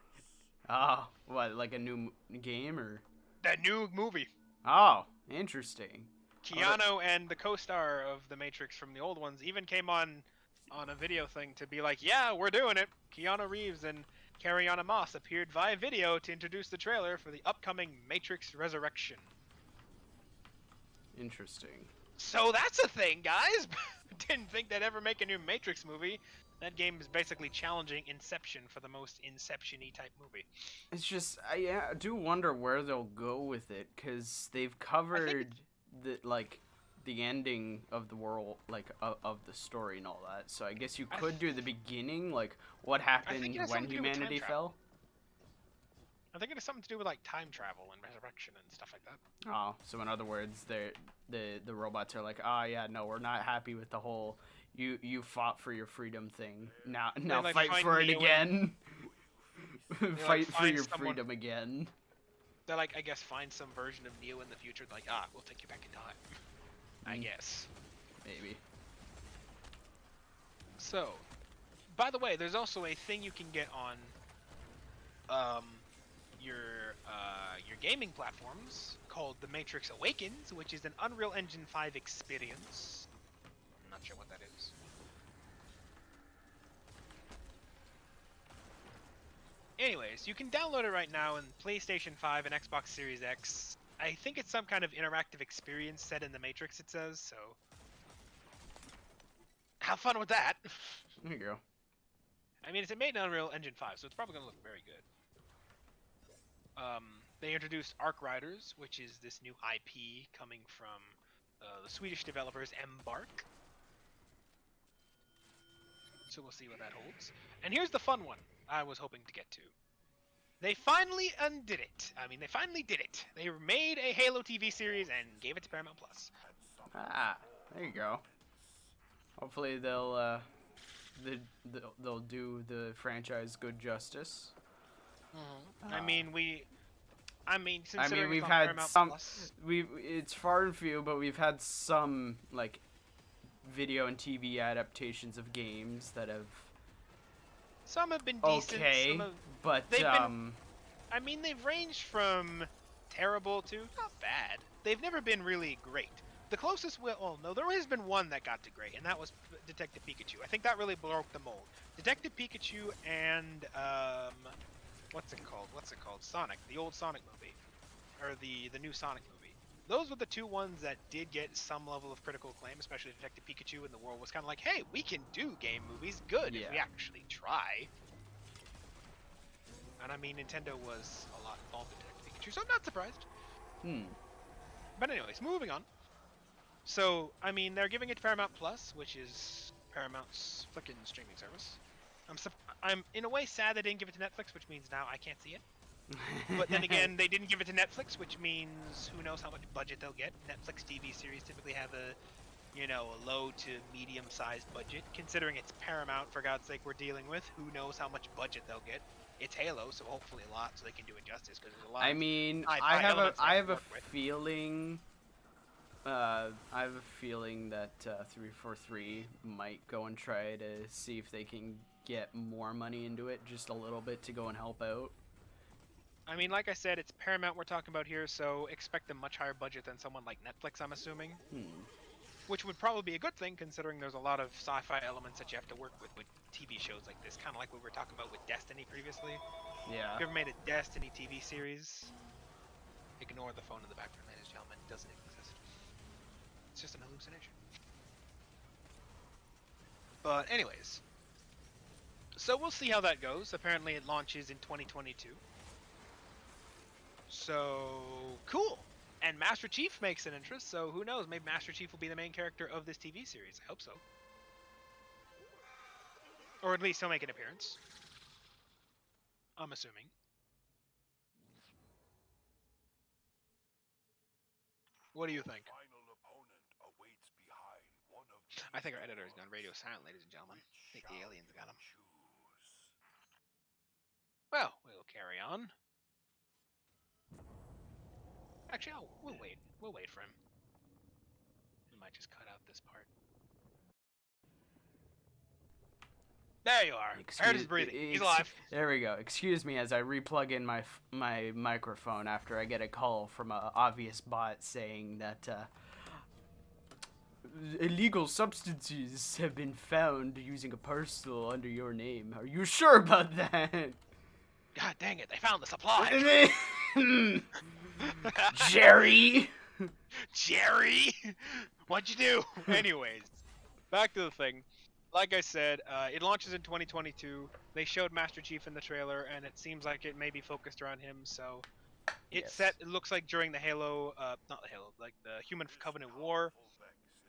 Oh, what, like a new game or? That new movie. Oh, interesting. Keanu and the co-star of The Matrix from the old ones even came on a video thing to be like, yeah, we're doing it. Keanu Reeves and Carrie-Anne Moss appeared via video to introduce the trailer for the upcoming Matrix Resurrection. Interesting. So that's a thing, guys. Didn't think they'd ever make a new Matrix movie. That game is basically challenging Inception for the most Inception-y type movie. It's just, I do wonder where they'll go with it, because they've covered the ending of the world, like, of the story and all that. So I guess you could do the beginning, like, what happened when humanity fell. I think it has something to do with like time travel and resurrection and stuff like that. Oh, so in other words, the robots are like, ah, yeah, no, we're not happy with the whole you fought for your freedom thing. Now like, fight find for it Neo again. like, Fight for find your someone- freedom again. They like, I guess, find some version of Neo in the future. Like, we'll take you back in time. I guess. Maybe. So, by the way, there's also a thing you can get on your gaming platforms called The Matrix Awakens, which is an Unreal Engine 5 experience. I'm not sure what that is. Anyways, you can download it right now in PlayStation 5 and Xbox Series X. I think it's some kind of interactive experience set in the Matrix, it says, so have fun with that. There you go. I mean, it's made in Unreal Engine 5, so it's probably going to look very good. They introduced Arc Riders, which is this new IP coming from the Swedish developers Embark. So we'll see what that holds. And here's the fun one I was hoping to get to. They finally undid it. I mean, they finally did it. They made a Halo TV series and gave it to Paramount Plus. Ah, there you go. Hopefully they'll do the franchise good justice. I mean, considering we've it's on had Paramount some. Plus, It's far and few, but we've had some like video and TV adaptations of games that have some have been decent. okay, Some have, but I mean, they've ranged from terrible to not bad. They've never been really great. The closest, there has been one that got to great, and that was Detective Pikachu. I think that really broke the mold. Detective Pikachu and what's it called? Sonic, the old Sonic movie, or the new Sonic movie. Those were the two ones that did get some level of critical acclaim, especially Detective Pikachu, and the world was kind of like, hey, we can do game movies good if we actually try. And I mean, Nintendo was a lot involved in Detective Pikachu, so I'm not surprised. But anyways, moving on. So, I mean, they're giving it to Paramount Plus, which is Paramount's frickin' streaming service. I'm in a way sad they didn't give it to Netflix, which means now I can't see it. But then again, they didn't give it to Netflix, which means who knows how much budget they'll get. Netflix TV series typically have a low to medium-sized budget. Considering it's Paramount, for God's sake, we're dealing with, who knows how much budget they'll get. It's Halo, so hopefully a lot, so they can do it justice. Because there's a lot. I mean, I have a feeling. I have a feeling that 343 might go and try to see if they can get more money into it, just a little bit, to go and help out. I mean, like I said, it's Paramount we're talking about here, so expect a much higher budget than someone like Netflix, I'm assuming. Which would probably be a good thing, considering there's a lot of sci-fi elements that you have to work with TV shows like this, kind of like what we were talking about with Destiny previously. Yeah. If you ever made a Destiny TV series, ignore the phone in the background, ladies and gentlemen. It doesn't exist. It's just an hallucination. But anyways, so we'll see how that goes. Apparently it launches in 2022. So, cool. And Master Chief makes an interest, so who knows? Maybe Master Chief will be the main character of this TV series. I hope so. Or at least he'll make an appearance. I'm assuming. What do you think? I think our editor has gone radio silent, ladies and gentlemen. I think the aliens got him. Well, we'll carry on. Actually, we'll wait. We'll wait for him. We might just cut out this part. There you are. I heard his breathing. He's alive. There we go. Excuse me as I replug in my microphone after I get a call from an obvious bot saying that illegal substances have been found using a parcel under your name. Are you sure about that? God dang it! They found the supply. Jerry. Jerry, what'd you do? Anyways, back to the thing. Like I said, it launches in 2022. They showed Master Chief in the trailer, and it seems like it may be focused around him. So, it's set. It looks like during the Halo, not the Halo, like the Human Covenant War.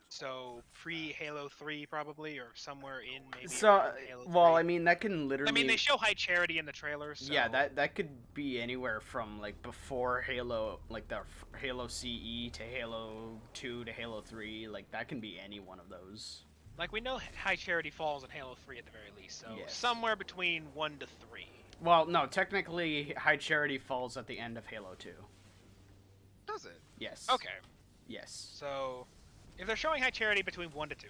So pre-Halo 3 probably, or somewhere in maybe So, around Halo 3. well, I mean, that can I literally. mean, they show High Charity in the trailer, so... Yeah, that could be anywhere from like before Halo, like the Halo CE to Halo 2 to Halo 3. Like that can be any one of those. Like, we know High Charity falls in Halo 3 at the very least, so Yes. somewhere between 1 to 3. Well, no, technically, High Charity falls at the end of Halo 2. Does it? Yes. Okay. Yes. So, if they're showing High Charity between 1 to 2,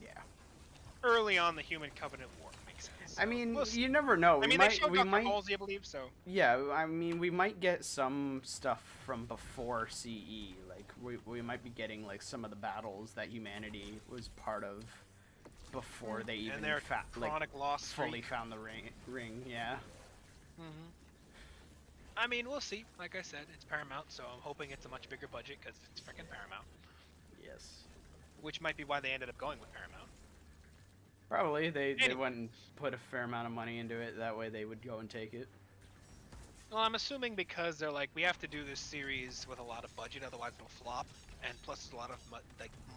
Yeah. early on the Human Covenant War, makes sense. So I mean, we'll see. you never know. I mean, they showed Dr. Halsey, I believe, so... Yeah, I mean, we might get some stuff from before CE. Like, we might be getting, like, some of the battles that humanity was part of before they even and their chronic loss fully found the ring, yeah. Mm-hmm. I mean, we'll see. Like I said, it's Paramount, so I'm hoping it's a much bigger budget, because it's freaking Paramount. Yes. Which might be why they ended up going with Paramount. Probably. They Anyway. went and put a fair amount of money into it. That way they would go and take it. Well, I'm assuming because they're like, we have to do this series with a lot of budget, otherwise it'll flop. And plus, there's a lot of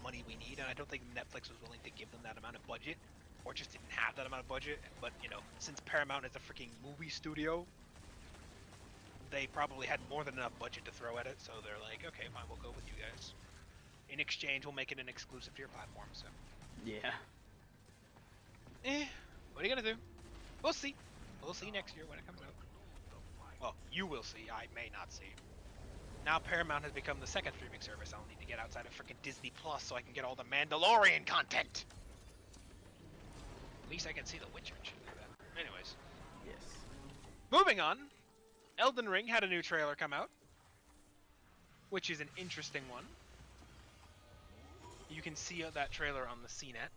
money we need, and I don't think Netflix was willing to give them that amount of budget, or just didn't have that amount of budget. But you know, since Paramount is a freaking movie studio, they probably had more than enough budget to throw at it. So they're like, okay, fine, we'll go with you guys. In exchange, we'll make it an exclusive to your platform. So, Yeah. what are you gonna do? We'll see. We'll see next year when it comes out. Well, you will see. I may not see. Now Paramount has become the second streaming service I'll need to get outside of freaking Disney Plus so I can get all the Mandalorian content. At least I can see The Witcher and shit like that. Anyways. Yes. Moving on. Elden Ring had a new trailer come out, which is an interesting one. You can see that trailer on the CNET.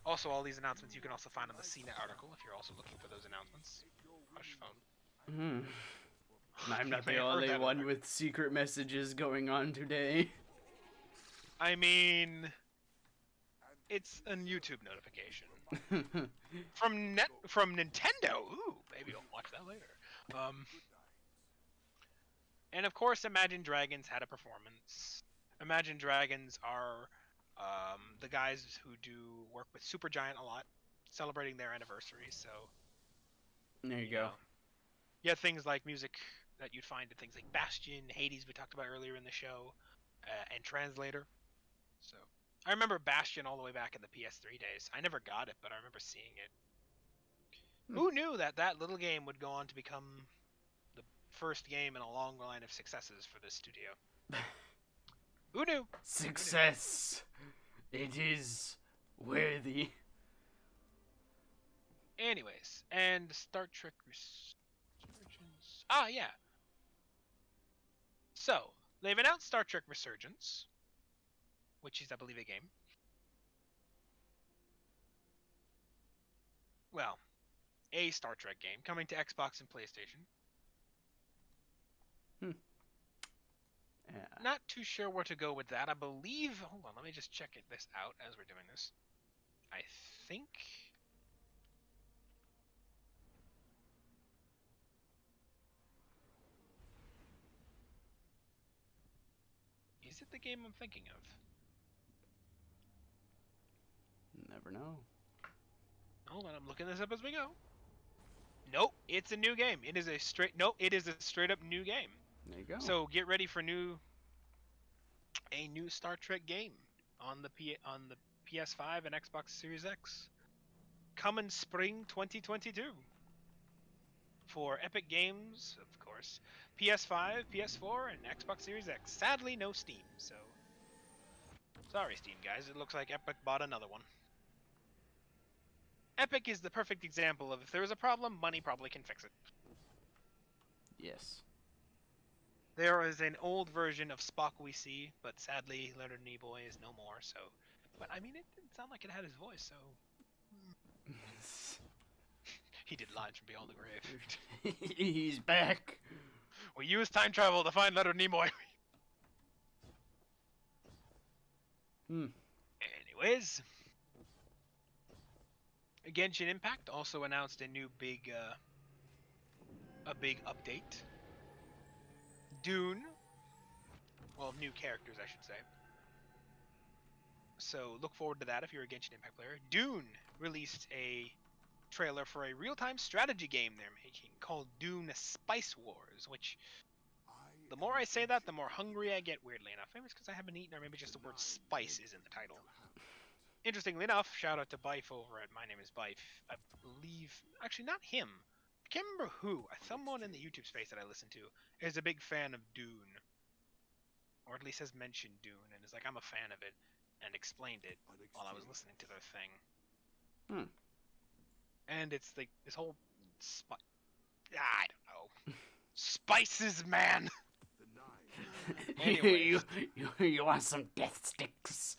Also, all these announcements you can also find on the CNET article if you're also looking for those announcements. Hush phone. Hmm. I'm not You may the have heard only that one in with secret messages going on today. I mean, it's a YouTube notification from Nintendo. Ooh, maybe I'll watch that later. And of course, Imagine Dragons had a performance. Imagine Dragons are the guys who do work with Supergiant a lot, celebrating their anniversary. So There you go. Yeah, things like music that you'd find in things like Bastion, Hades, we talked about earlier in the show, and Translator. So I remember Bastion all the way back in the PS3 days. I never got it, but I remember seeing it. Who knew that that little game would go on to become the first game in a long line of successes for this studio? Who knew? Success. It is worthy. Anyways, and Star Trek Resurgence. Ah, yeah. So, they've announced Star Trek Resurgence, which is, I believe, a game. Well, a Star Trek game coming to Xbox and PlayStation. Yeah. Not too sure where to go with that. I believe... Hold on, let me just check this out as we're doing this. I think... Is it the game I'm thinking of? Never know. Hold on, I'm looking this up as we go. Nope, it's a new game. It is a straight... Nope, it is a straight-up new game. There you go. So get ready for a new Star Trek game on the PS5 and Xbox Series X. Coming spring 2022. For Epic Games, of course, PS5, PS4, and Xbox Series X. Sadly, no Steam, so... Sorry, Steam guys, it looks like Epic bought another one. Epic is the perfect example of if there is a problem, money probably can fix it. Yes. There is an old version of Spock we see, but sadly Leonard Nimoy is no more, so... But, I mean, it didn't sound like it had his voice, so... He did lines from Beyond the Grave. He's back. We used time travel to find Leonard Nimoy. Anyways... Genshin Impact also announced a new big update. Dune. Well, new characters, I should say. so look forward to that if you're a Genshin Impact player. Dune released a trailer for a real-time strategy game they're making called Dune Spice Wars, which the more I say that, the more hungry I get, weirdly enough. Maybe it's because I haven't eaten, or maybe just the word spice is in the title. Interestingly enough, shout out to Bife over at My Name is Bife. I believe, actually not him. I can't remember who. Someone in the YouTube space that I listen to is a big fan of Dune. Or at least has mentioned Dune and is like, I'm a fan of it, and explained it while I was listening to their thing. And it's like this whole I don't know. Spices, man! Anyways. you want some death sticks?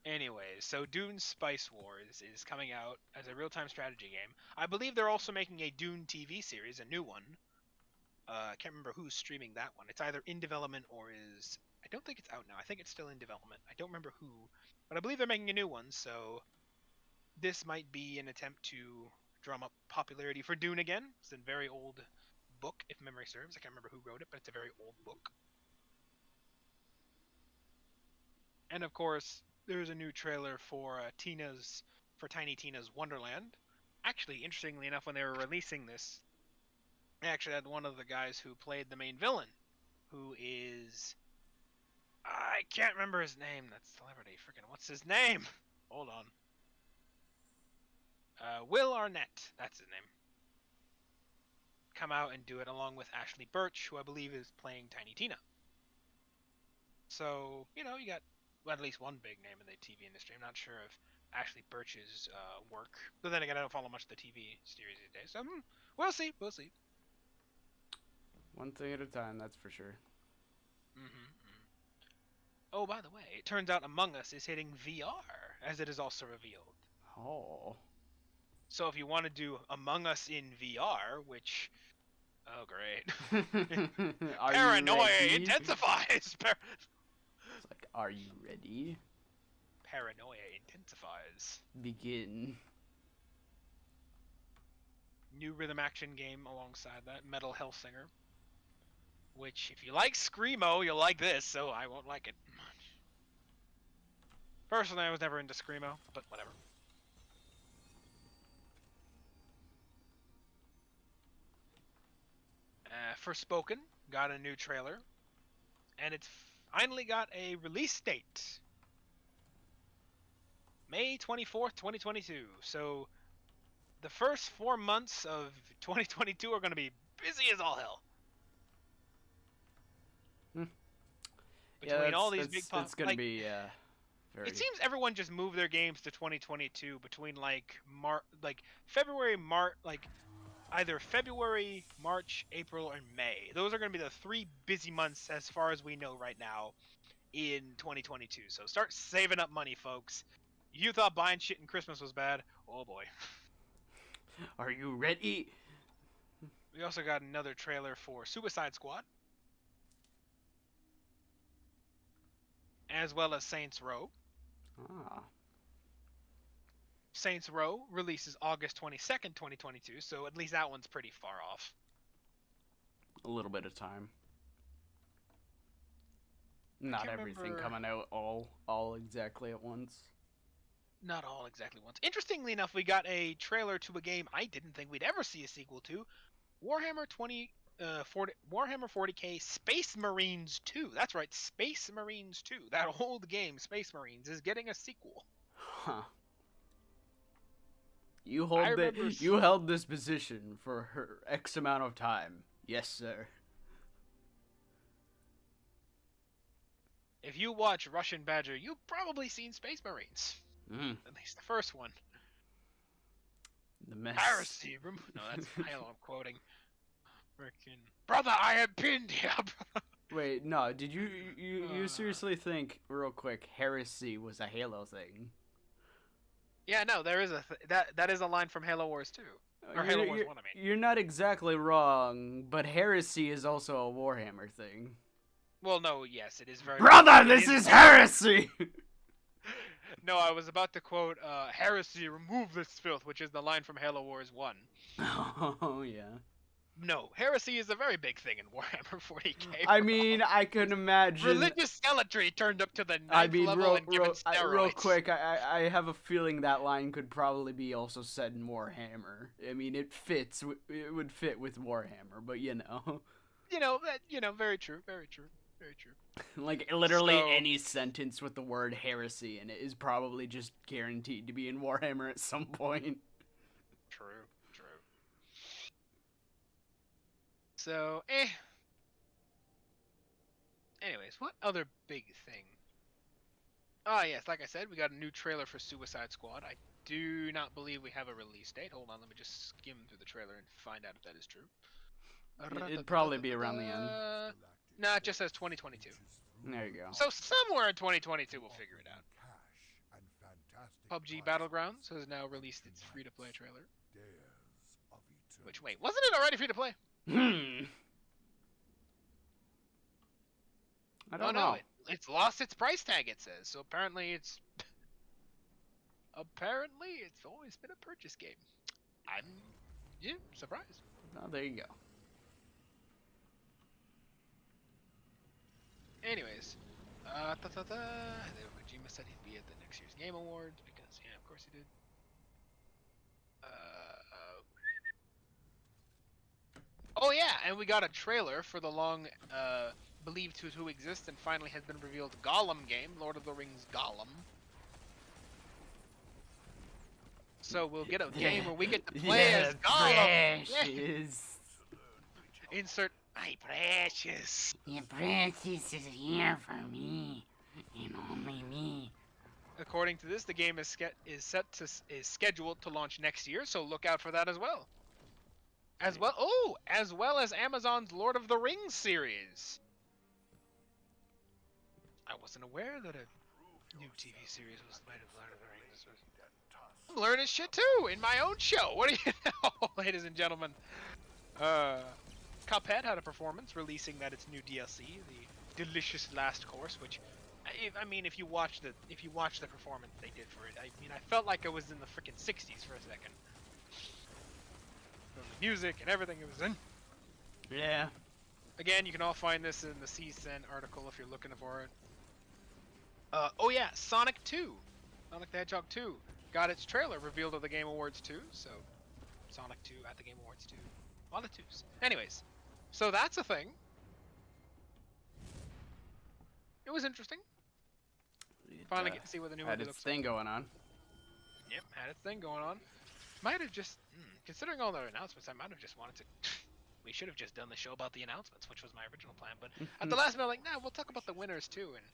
Anyways, so Dune Spice Wars is coming out as a real-time strategy game. I believe they're also making a Dune TV series, a new one. I can't remember who's streaming that one. It's either in development or is... I don't think it's out now. I think it's still in development. I don't remember who. But I believe they're making a new one, so this might be an attempt to drum up popularity for Dune again. It's a very old book, if memory serves. I can't remember who wrote it, but it's a very old book. And of course, there's a new trailer for Tiny Tina's Wonderland. Actually, interestingly enough, when they were releasing this, they actually had one of the guys who played the main villain, who is... I can't remember his name. That's celebrity. Freaking, what's his name? Hold on. Will Arnett. That's his name. Come out and do it along with Ashley Birch, who I believe is playing Tiny Tina. So, you know, you got at least one big name in the TV industry. I'm not sure of Ashley Birch's work. But then again, I don't follow much of the TV series these days. So, we'll see. We'll see. One thing at a time, that's for sure. Oh, by the way, it turns out Among Us is hitting VR, as it is also revealed. Oh. So if you want to do Among Us in VR, which... Oh, great. Paranoia intensifies! It's like, are you ready? Paranoia intensifies. Begin. New rhythm action game alongside that, Metal Hellsinger. Which, if you like Screamo, you'll like this, so I won't like it much. Personally, I was never into Screamo, but whatever. Forspoken got a new trailer, and it's finally got a release date. May 24th, 2022. So, the first 4 months of 2022 are going to be busy as all hell. Between all these big pops, it's gonna be very... It seems everyone just moved their games to 2022 between February, March, either February, March, April, and May. Those are gonna be the 3 busy months as far as we know right now in 2022. So start saving up money, folks. You thought buying shit in Christmas was bad? Oh boy. Are you ready? We also got another trailer for Suicide Squad, as well as Saints Row. Saints Row releases August 22nd, 2022, so at least that one's pretty far off. A little bit of time. Not everything coming out all exactly at once. Not all exactly once. Interestingly enough, we got a trailer to a game I didn't think we'd ever see a sequel to. Warhammer 40K Space Marines 2. That's right, Space Marines 2. That old game, Space Marines, is getting a sequel. Huh. You held this position for X amount of time. Yes, sir. If you watch Russian Badger, you've probably seen Space Marines. At least the first one. The mess. Heresy. No, that's Halo I'm quoting. Frickin' brother, I am pinned here. Wait, no. Did you seriously think, real quick, heresy was a Halo thing? Yeah, no, there is that is a line from Halo Wars 2. Or Halo Wars 1, I mean. You're not exactly wrong, but heresy is also a Warhammer thing. Well, no, yes, it is very... Brother, this is heresy! No, I was about to quote, heresy, remove this filth, which is the line from Halo Wars 1. Oh, yeah. no, heresy is a very big thing in Warhammer 40k. I mean, I can imagine. Religious zealotry turned up to the I ninth mean, level and given steroids. real quick, I have a feeling that line could probably be also said in Warhammer. I mean, it fits. It would fit with Warhammer, but you know. Very true, very true, very true. Like, literally So- any sentence with the word heresy in it is probably just guaranteed to be in Warhammer at some point. True, true. So, Anyways, what other big thing? Ah, yes, like I said, we got a new trailer for Suicide Squad. I do not believe we have a release date. Hold on, let me just skim through the trailer and find out if that is true. It'd probably be around the end. Nah, it just says 2022. There you go. So somewhere in 2022 we'll figure it out. PUBG Battlegrounds has now released its free-to-play trailer. Which, wait, wasn't it already free-to-play? I don't know. It's lost its price tag, it says. So apparently it's always been a purchase game. I'm surprised. Oh, there you go. Anyways, Kojima said he'd be at the next year's Game Awards because, yeah, of course he did. Oh yeah, and we got a trailer for the long believed to exist and finally has been revealed Gollum game, Lord of the Rings Gollum. So we'll get a game where we get to play as Gollum. Precious. Insert my precious. Your precious is here for me, and only me. According to this, the game is scheduled to launch next year, so look out for that as well. As well as Amazon's Lord of the Rings series. I wasn't aware that a new TV series was made of Lord of the Rings. I'm learning shit too in my own show. What do you know, ladies and gentlemen? Cuphead had a performance releasing that its new DLC, the Delicious Last Course, which, I mean, if you watch the performance they did for it, I mean, I felt like I was in the freaking 60s for a second. From the music and everything it was in. Yeah. Again, you can all find this in the CSN article if you're looking for it. Oh yeah, Sonic the Hedgehog 2 got its trailer revealed at the Game Awards too, so Sonic 2 at the Game Awards too. A lot of twos. Anyways, so that's a thing. It was interesting. Finally get to see what the new had movie its looks thing like. going on. Yep, had its thing going on. Might have just, considering all their announcements, I might have just wanted to. We should have just done the show about the announcements, which was my original plan. But at the last minute, like, nah, we'll talk about the winners too. And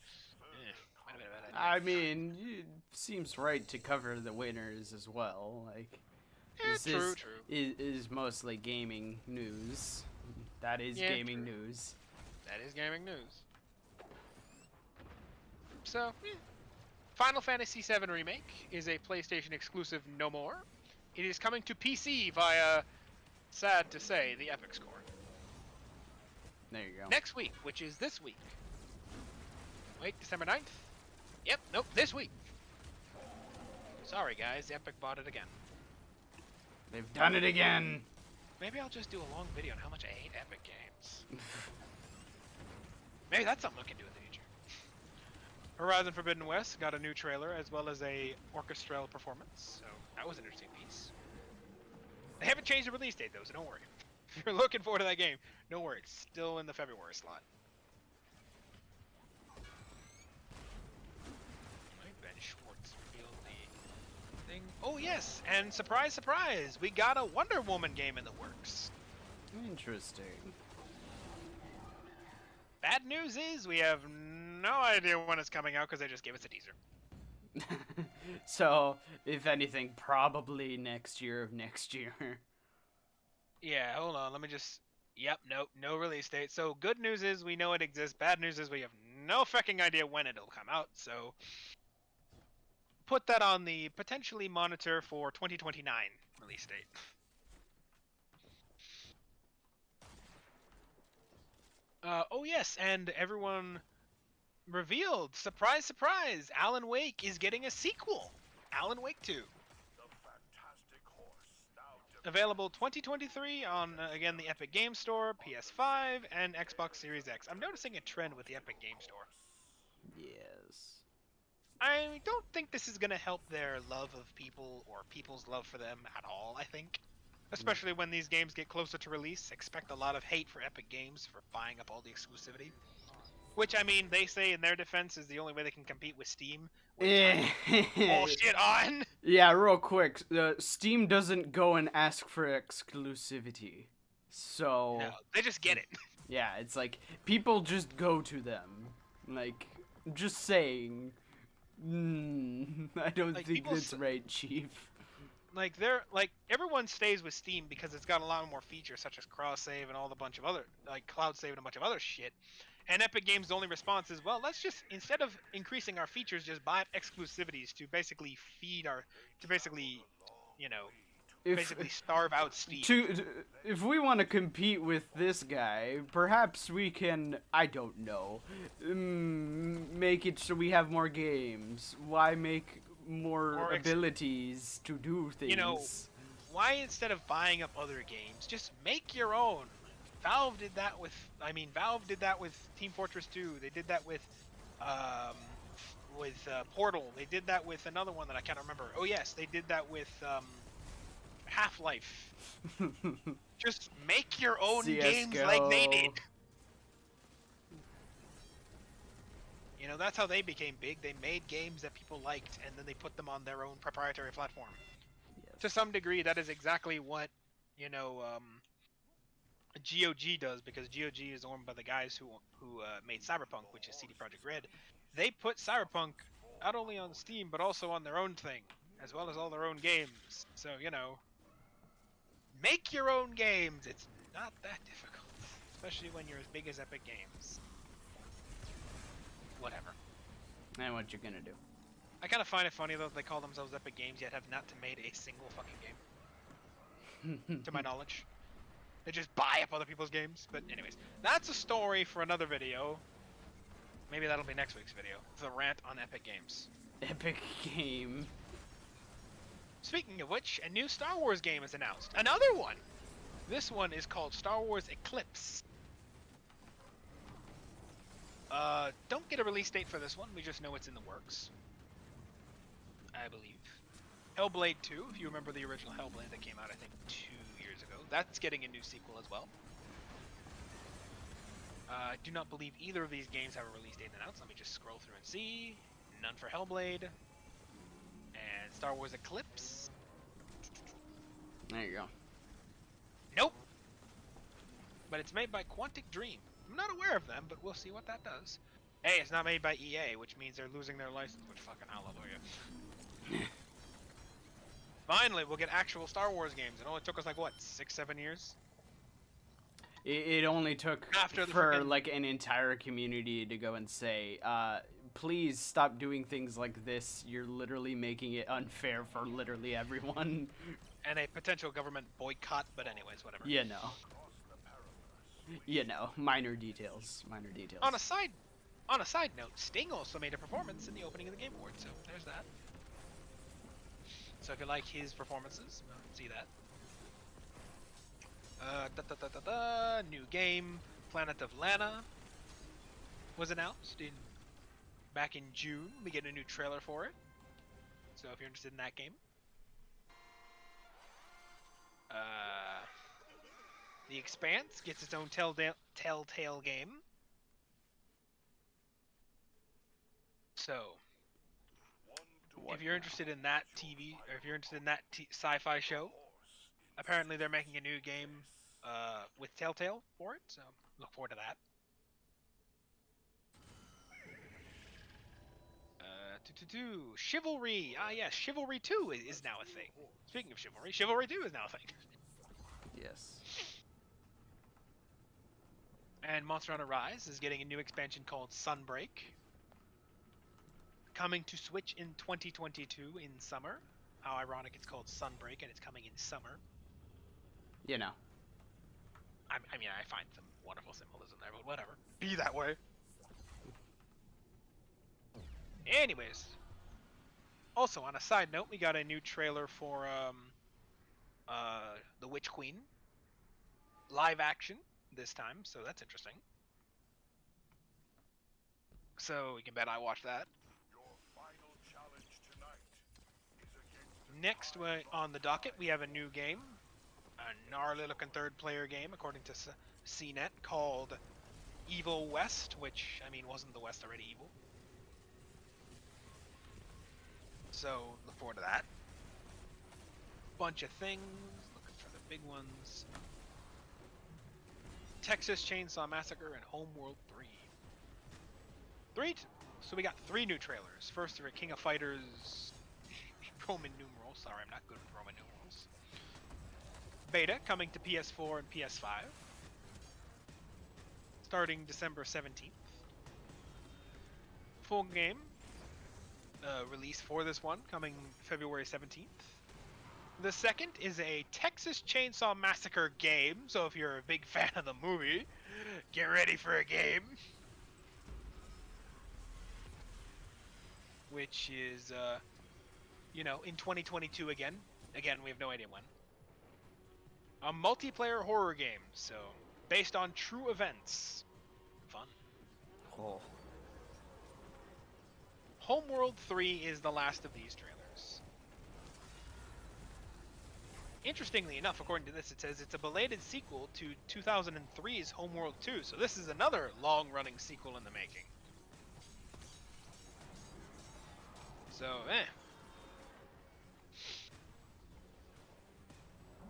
might have been a bad idea. I mean, it seems right to cover the winners as well. Like, True. is mostly gaming news. That is gaming news. That is gaming news. So, Final Fantasy VII Remake is a PlayStation exclusive no more. It is coming to PC via, sad to say, the Epic Store. There you go. Next week, which is this week. Wait, December 9th? Yep, nope, this week. Sorry guys, Epic bought it again. They've done it again. Maybe I'll just do a long video on how much I hate Epic games. Maybe that's something I can do in the future. Horizon Forbidden West got a new trailer as well as a orchestral performance, so that was an interesting piece. They haven't changed the release date though, so don't worry. If you're looking forward to that game, don't worry, it's still in the February slot. Ben Schwartz revealed the thing. Oh yes, and surprise, surprise, we got a Wonder Woman game in the works. Interesting. Bad news is we have no idea when it's coming out because they just gave us a teaser. So, if anything, probably next year of next year. Yeah, hold on, let me just... Yep, nope, no release date. So good news is we know it exists. Bad news is we have no fucking idea when it'll come out. So put that on the potentially monitor for 2029 release date. Oh yes, and everyone revealed, surprise, surprise, Alan Wake is getting a sequel. Alan Wake 2. Available 2023 on, again, the Epic Game Store, PS5, and Xbox Series X. I'm noticing a trend with the Epic Game Store. Yes. I don't think this is going to help their love of people or people's love for them at all, I think. Especially when these games get closer to release. Expect a lot of hate for Epic Games for buying up all the exclusivity. Which, I mean, they say in their defense is the only way they can compete with Steam. Which I bullshit on. Yeah, real quick. Steam doesn't go and ask for exclusivity. So... No, they just get it. Yeah, it's like, people just go to them. Like, just saying. I don't Like, think people that's right, Chief. Like, everyone stays with Steam because it's got a lot more features such as cross-save and all the bunch of other, like, cloud save and a bunch of other shit. And Epic Games' only response is, well, let's just, instead of increasing our features, just buy up exclusivities to basically basically starve out Steam. If we want to compete with this guy, perhaps we can, I don't know, make it so we have more games. Why make more abilities to do things? You know, why instead of buying up other games, just make your own? Valve did that with Team Fortress 2. They did that with Portal. They did that with another one that I can't remember. Oh yes, they did that with Half-Life. Just make your own games like they did. You know, that's how they became big. They made games that people liked, and then they put them on their own proprietary platform. Yes. To some degree, that is exactly what, GOG does, because GOG is owned by the guys who made Cyberpunk, which is CD Projekt Red. They put Cyberpunk not only on Steam, but also on their own thing, as well as all their own games. So, make your own games. It's not that difficult, especially when you're as big as Epic Games. Whatever. And what you're gonna do? I kind of find it funny though that they call themselves Epic Games yet have not made a single fucking game. To my knowledge. They just buy up other people's games. But anyways, that's a story for another video. Maybe that'll be next week's video. The rant on Epic Games. Epic Game. Speaking of which, a new Star Wars game is announced. Another one! This one is called Star Wars Eclipse. Don't get a release date for this one, we just know it's in the works. I believe. Hellblade 2, if you remember the original Hellblade that came out, I think, 2 years ago. That's getting a new sequel as well. I do not believe either of these games have a release date announced. Let me just scroll through and see. None for Hellblade. And Star Wars Eclipse. There you go. Nope. But it's made by Quantic Dream. I'm not aware of them, but we'll see what that does. Hey, it's not made by EA, which means they're losing their license, which fucking hallelujah. Finally, we'll get actual Star Wars games. It only took us like, what, 6-7 years? It only took for like an entire community to go and say, please stop doing things like this. You're literally making it unfair for literally everyone. And a potential government boycott, but anyways, whatever. Minor details. On a side note, Sting also made a performance in the opening of the Game Awards, so there's that. So if you like his performances, see that. New game, Planet of Lana, was announced back in June. We get a new trailer for it. So if you're interested in that game. The Expanse gets its own Telltale game. So, if you're interested in that or if you're interested in that sci-fi show, apparently they're making a new game with Telltale for it, so look forward to that. Chivalry. Yes, Chivalry 2 is now a thing. Speaking of Chivalry, Chivalry 2 is now a thing. Yes. And Monster Hunter Rise is getting a new expansion called Sunbreak. Coming to Switch in 2022 in summer. How ironic it's called Sunbreak and it's coming in summer. You know. I mean, I find some wonderful symbolism there, but whatever. Be that way. Anyways. Also, on a side note, we got a new trailer for the Witch Queen. Live action this time, so that's interesting. So you can bet I watched that. Next on the docket, we have a new game. A gnarly looking third-player game, according to CNET, called Evil West, which, I mean, wasn't the West already evil? So, look forward to that. Bunch of things, looking for the big ones. Texas Chainsaw Massacre and Homeworld 3. So we got 3 new trailers. First, for King of Fighters Roman numerals. Sorry, I'm not good with Roman numerals. Beta coming to PS4 and PS5. Starting December 17th. Full game release for this one coming February 17th. The second is a Texas Chainsaw Massacre game, so if you're a big fan of the movie, get ready for a game. Which is, you know, in 2022 again. Again, we have no idea when. A multiplayer horror game, so based on true events. Fun. Oh. Homeworld 3 is the last of these trailers. Interestingly enough, according to this, it says it's a belated sequel to 2003's Homeworld 2, so this is another long-running sequel in the making. So,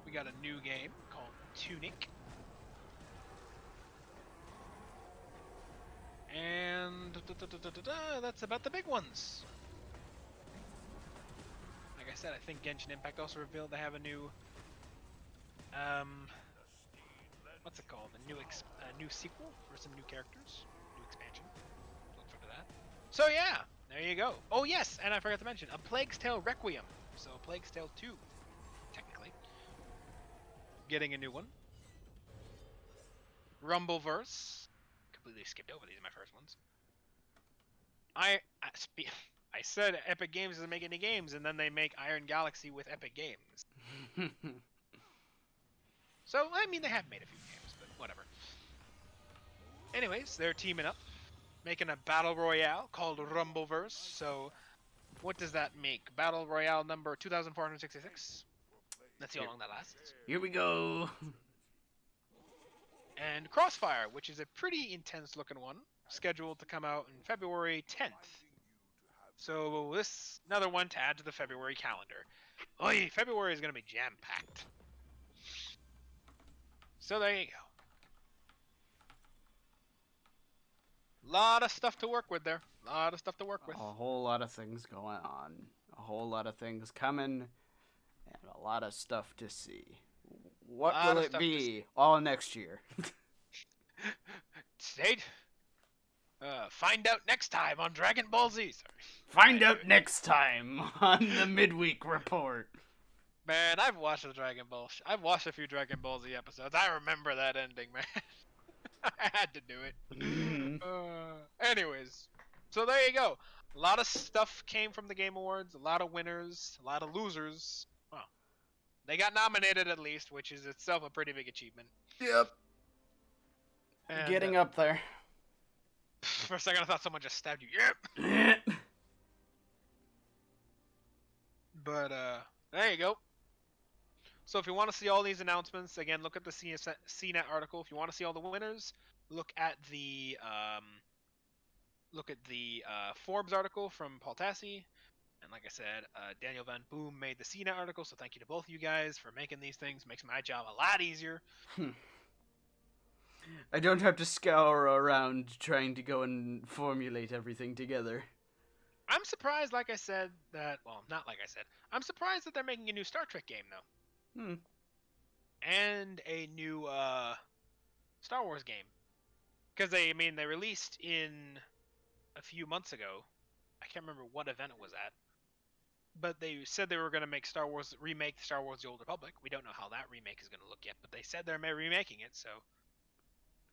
we got a new game called Tunic. And that's about the big ones. Like I said, I think Genshin Impact also revealed they have a new, what's it called? A new sequel for some new characters, new expansion. Look forward to that. So yeah, there you go. Oh yes, and I forgot to mention A Plague's Tale Requiem. So A Plague's Tale 2, technically, getting a new one. Rumbleverse. Completely skipped over these, my first ones. I said Epic Games doesn't make any games, and then they make Iron Galaxy with Epic Games. So, I mean, they have made a few games, but whatever. Anyways, they're teaming up, making a battle royale called Rumbleverse. So, what does that make? Battle royale number 2466. Let's see how long that lasts. Here we go. And Crossfire, which is a pretty intense looking one, scheduled to come out in February 10th. So this another one to add to the February calendar. Oy, February is going to be jam-packed. So there you go. Lot of stuff to work with there. Lot of stuff to work with. A whole lot of things going on. A whole lot of things coming. And a lot of stuff to see. What will it be all next year? Find out next time on Dragon Ball Z. Sorry. Find out next time on the midweek report. Man, I've watched I've watched a few Dragon Ball Z episodes. I remember that ending, man. I had to do it. Anyways, so there you go. A lot of stuff came from the Game Awards. A lot of winners. A lot of losers. Well, they got nominated at least, which is itself a pretty big achievement. Yep. And, getting up there. For a second, I thought someone just stabbed you. Yep. But, there you go. So if you want to see all these announcements, again, look at the CNET article. If you want to see all the winners, look at the Forbes article from Paul Tassi. And like I said, Daniel Van Boom made the CNET article, so thank you to both of you guys for making these things. Makes my job a lot easier. I don't have to scour around trying to go and formulate everything together. I'm surprised, like I said, that... Well, not like I said. I'm surprised that they're making a new Star Trek game, though. And a new Star Wars game. Because they released in a few months ago. I can't remember what event it was at. But they said they were going to remake Star Wars The Old Republic. We don't know how that remake is going to look yet, but they said they're remaking it, so...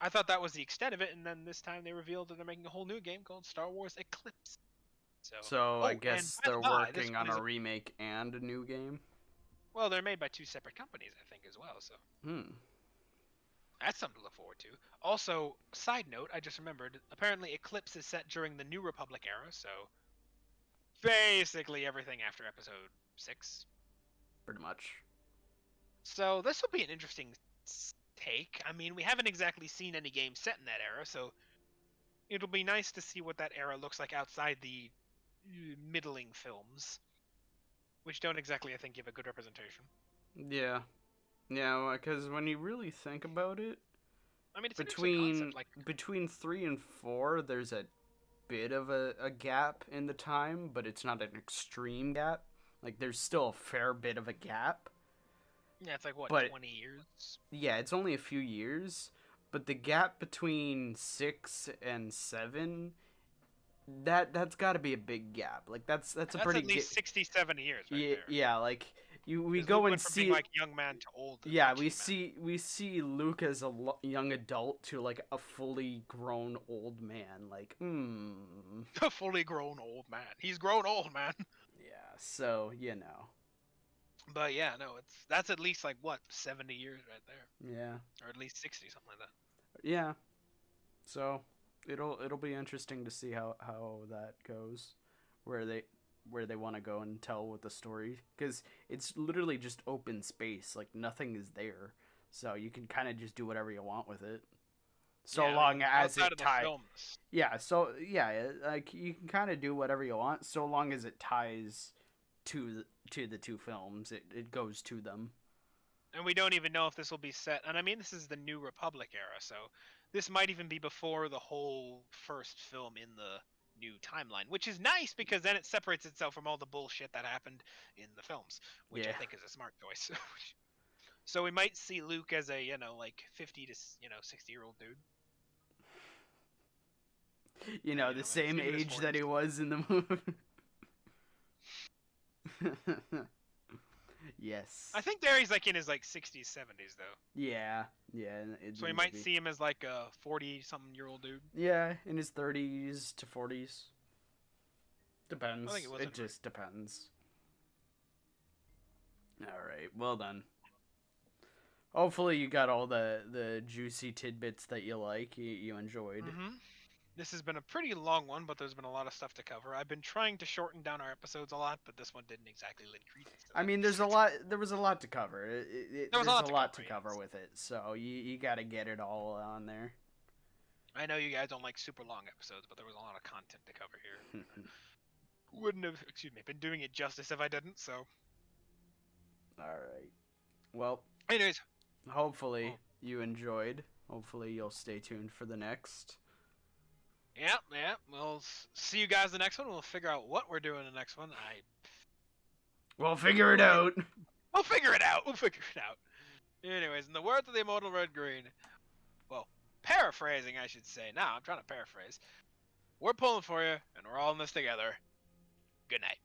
I thought that was the extent of it, and then this time they revealed that they're making a whole new game called Star Wars Eclipse. So I guess they're working on a remake and a new game? Well, they're made by two separate companies, I think, as well. So that's something to look forward to. Also, side note, I just remembered. Apparently, Eclipse is set during the New Republic era, so basically everything after Episode 6. Pretty much. So this will be an interesting take. I mean, we haven't exactly seen any games set in that era, so it'll be nice to see what that era looks like outside the middling films, which don't exactly, I think, give a good representation. Yeah. Yeah, because when you really think about it, I mean, it's an interesting concept. Like, between 3 and 4, there's a bit of a gap in the time, but it's not an extreme gap. Like, there's still a fair bit of a gap. yeah, it's like, what, But- 20 years? Yeah, it's only a few years, but the gap between 6 and 7, that's got to be a big gap. Like, that's a pretty at least 60, 70 years right yeah, there. yeah, like we 'Cause go Luke and went from see being, like, young man to old. yeah, ancient we see Luke as a young adult to like a fully grown old man. Like, A fully grown old man. He's grown old, man. yeah. So you know, But yeah, no, that's at least like what 70 years right there, yeah, or at least 60, something like that. yeah. So it'll be interesting to see how that goes, where they want to go and tell with the story, because it's literally just open space. Like nothing is there, so you can kind of just do whatever you want with it. So Yeah, I long mean, as outside it of the ties. films. Yeah, so yeah, like you can kind of do whatever you want, so long as it ties to the two films. It goes to them. And we don't even know if this will be set. And I mean, this is the New Republic era, so this might even be before the whole first film in the new timeline, which is nice because then it separates itself from all the bullshit that happened in the films, which I Yeah. think is a smart choice. So we might see Luke as a, like 50 to 60-year-old dude. You know, Yeah, the man, same even his age that 40s. he was in the movie. Yes. I think there he's like in his like 60s, 70s though. Yeah, yeah. So we might see him as like a 40-something-year-old dude. Yeah, in his 30s to 40s. Depends. I think it wasn't just depends. All right. Well done. Hopefully you got all the juicy tidbits that you like. You enjoyed. Mm-hmm. This has been a pretty long one, but there's been a lot of stuff to cover. I've been trying to shorten down our episodes a lot, but this one didn't exactly lend credence to that. I mean, there was a lot to cover. There was there's a lot to cover, yes. with it, so you got to get it all on there. I know you guys don't like super long episodes, but there was a lot of content to cover here. Wouldn't have, been doing it justice if I didn't, so. All right. Well, Anyways. hopefully you enjoyed. Hopefully you'll stay tuned for the next. Yeah. We'll see you guys in the next one. We'll figure out what we're doing in the next one. We'll figure it out. We'll figure it out. Anyways, in the words of the immortal Red Green, well, paraphrasing, I should say. Now, I'm trying to paraphrase. We're pulling for you, and we're all in this together. Good night.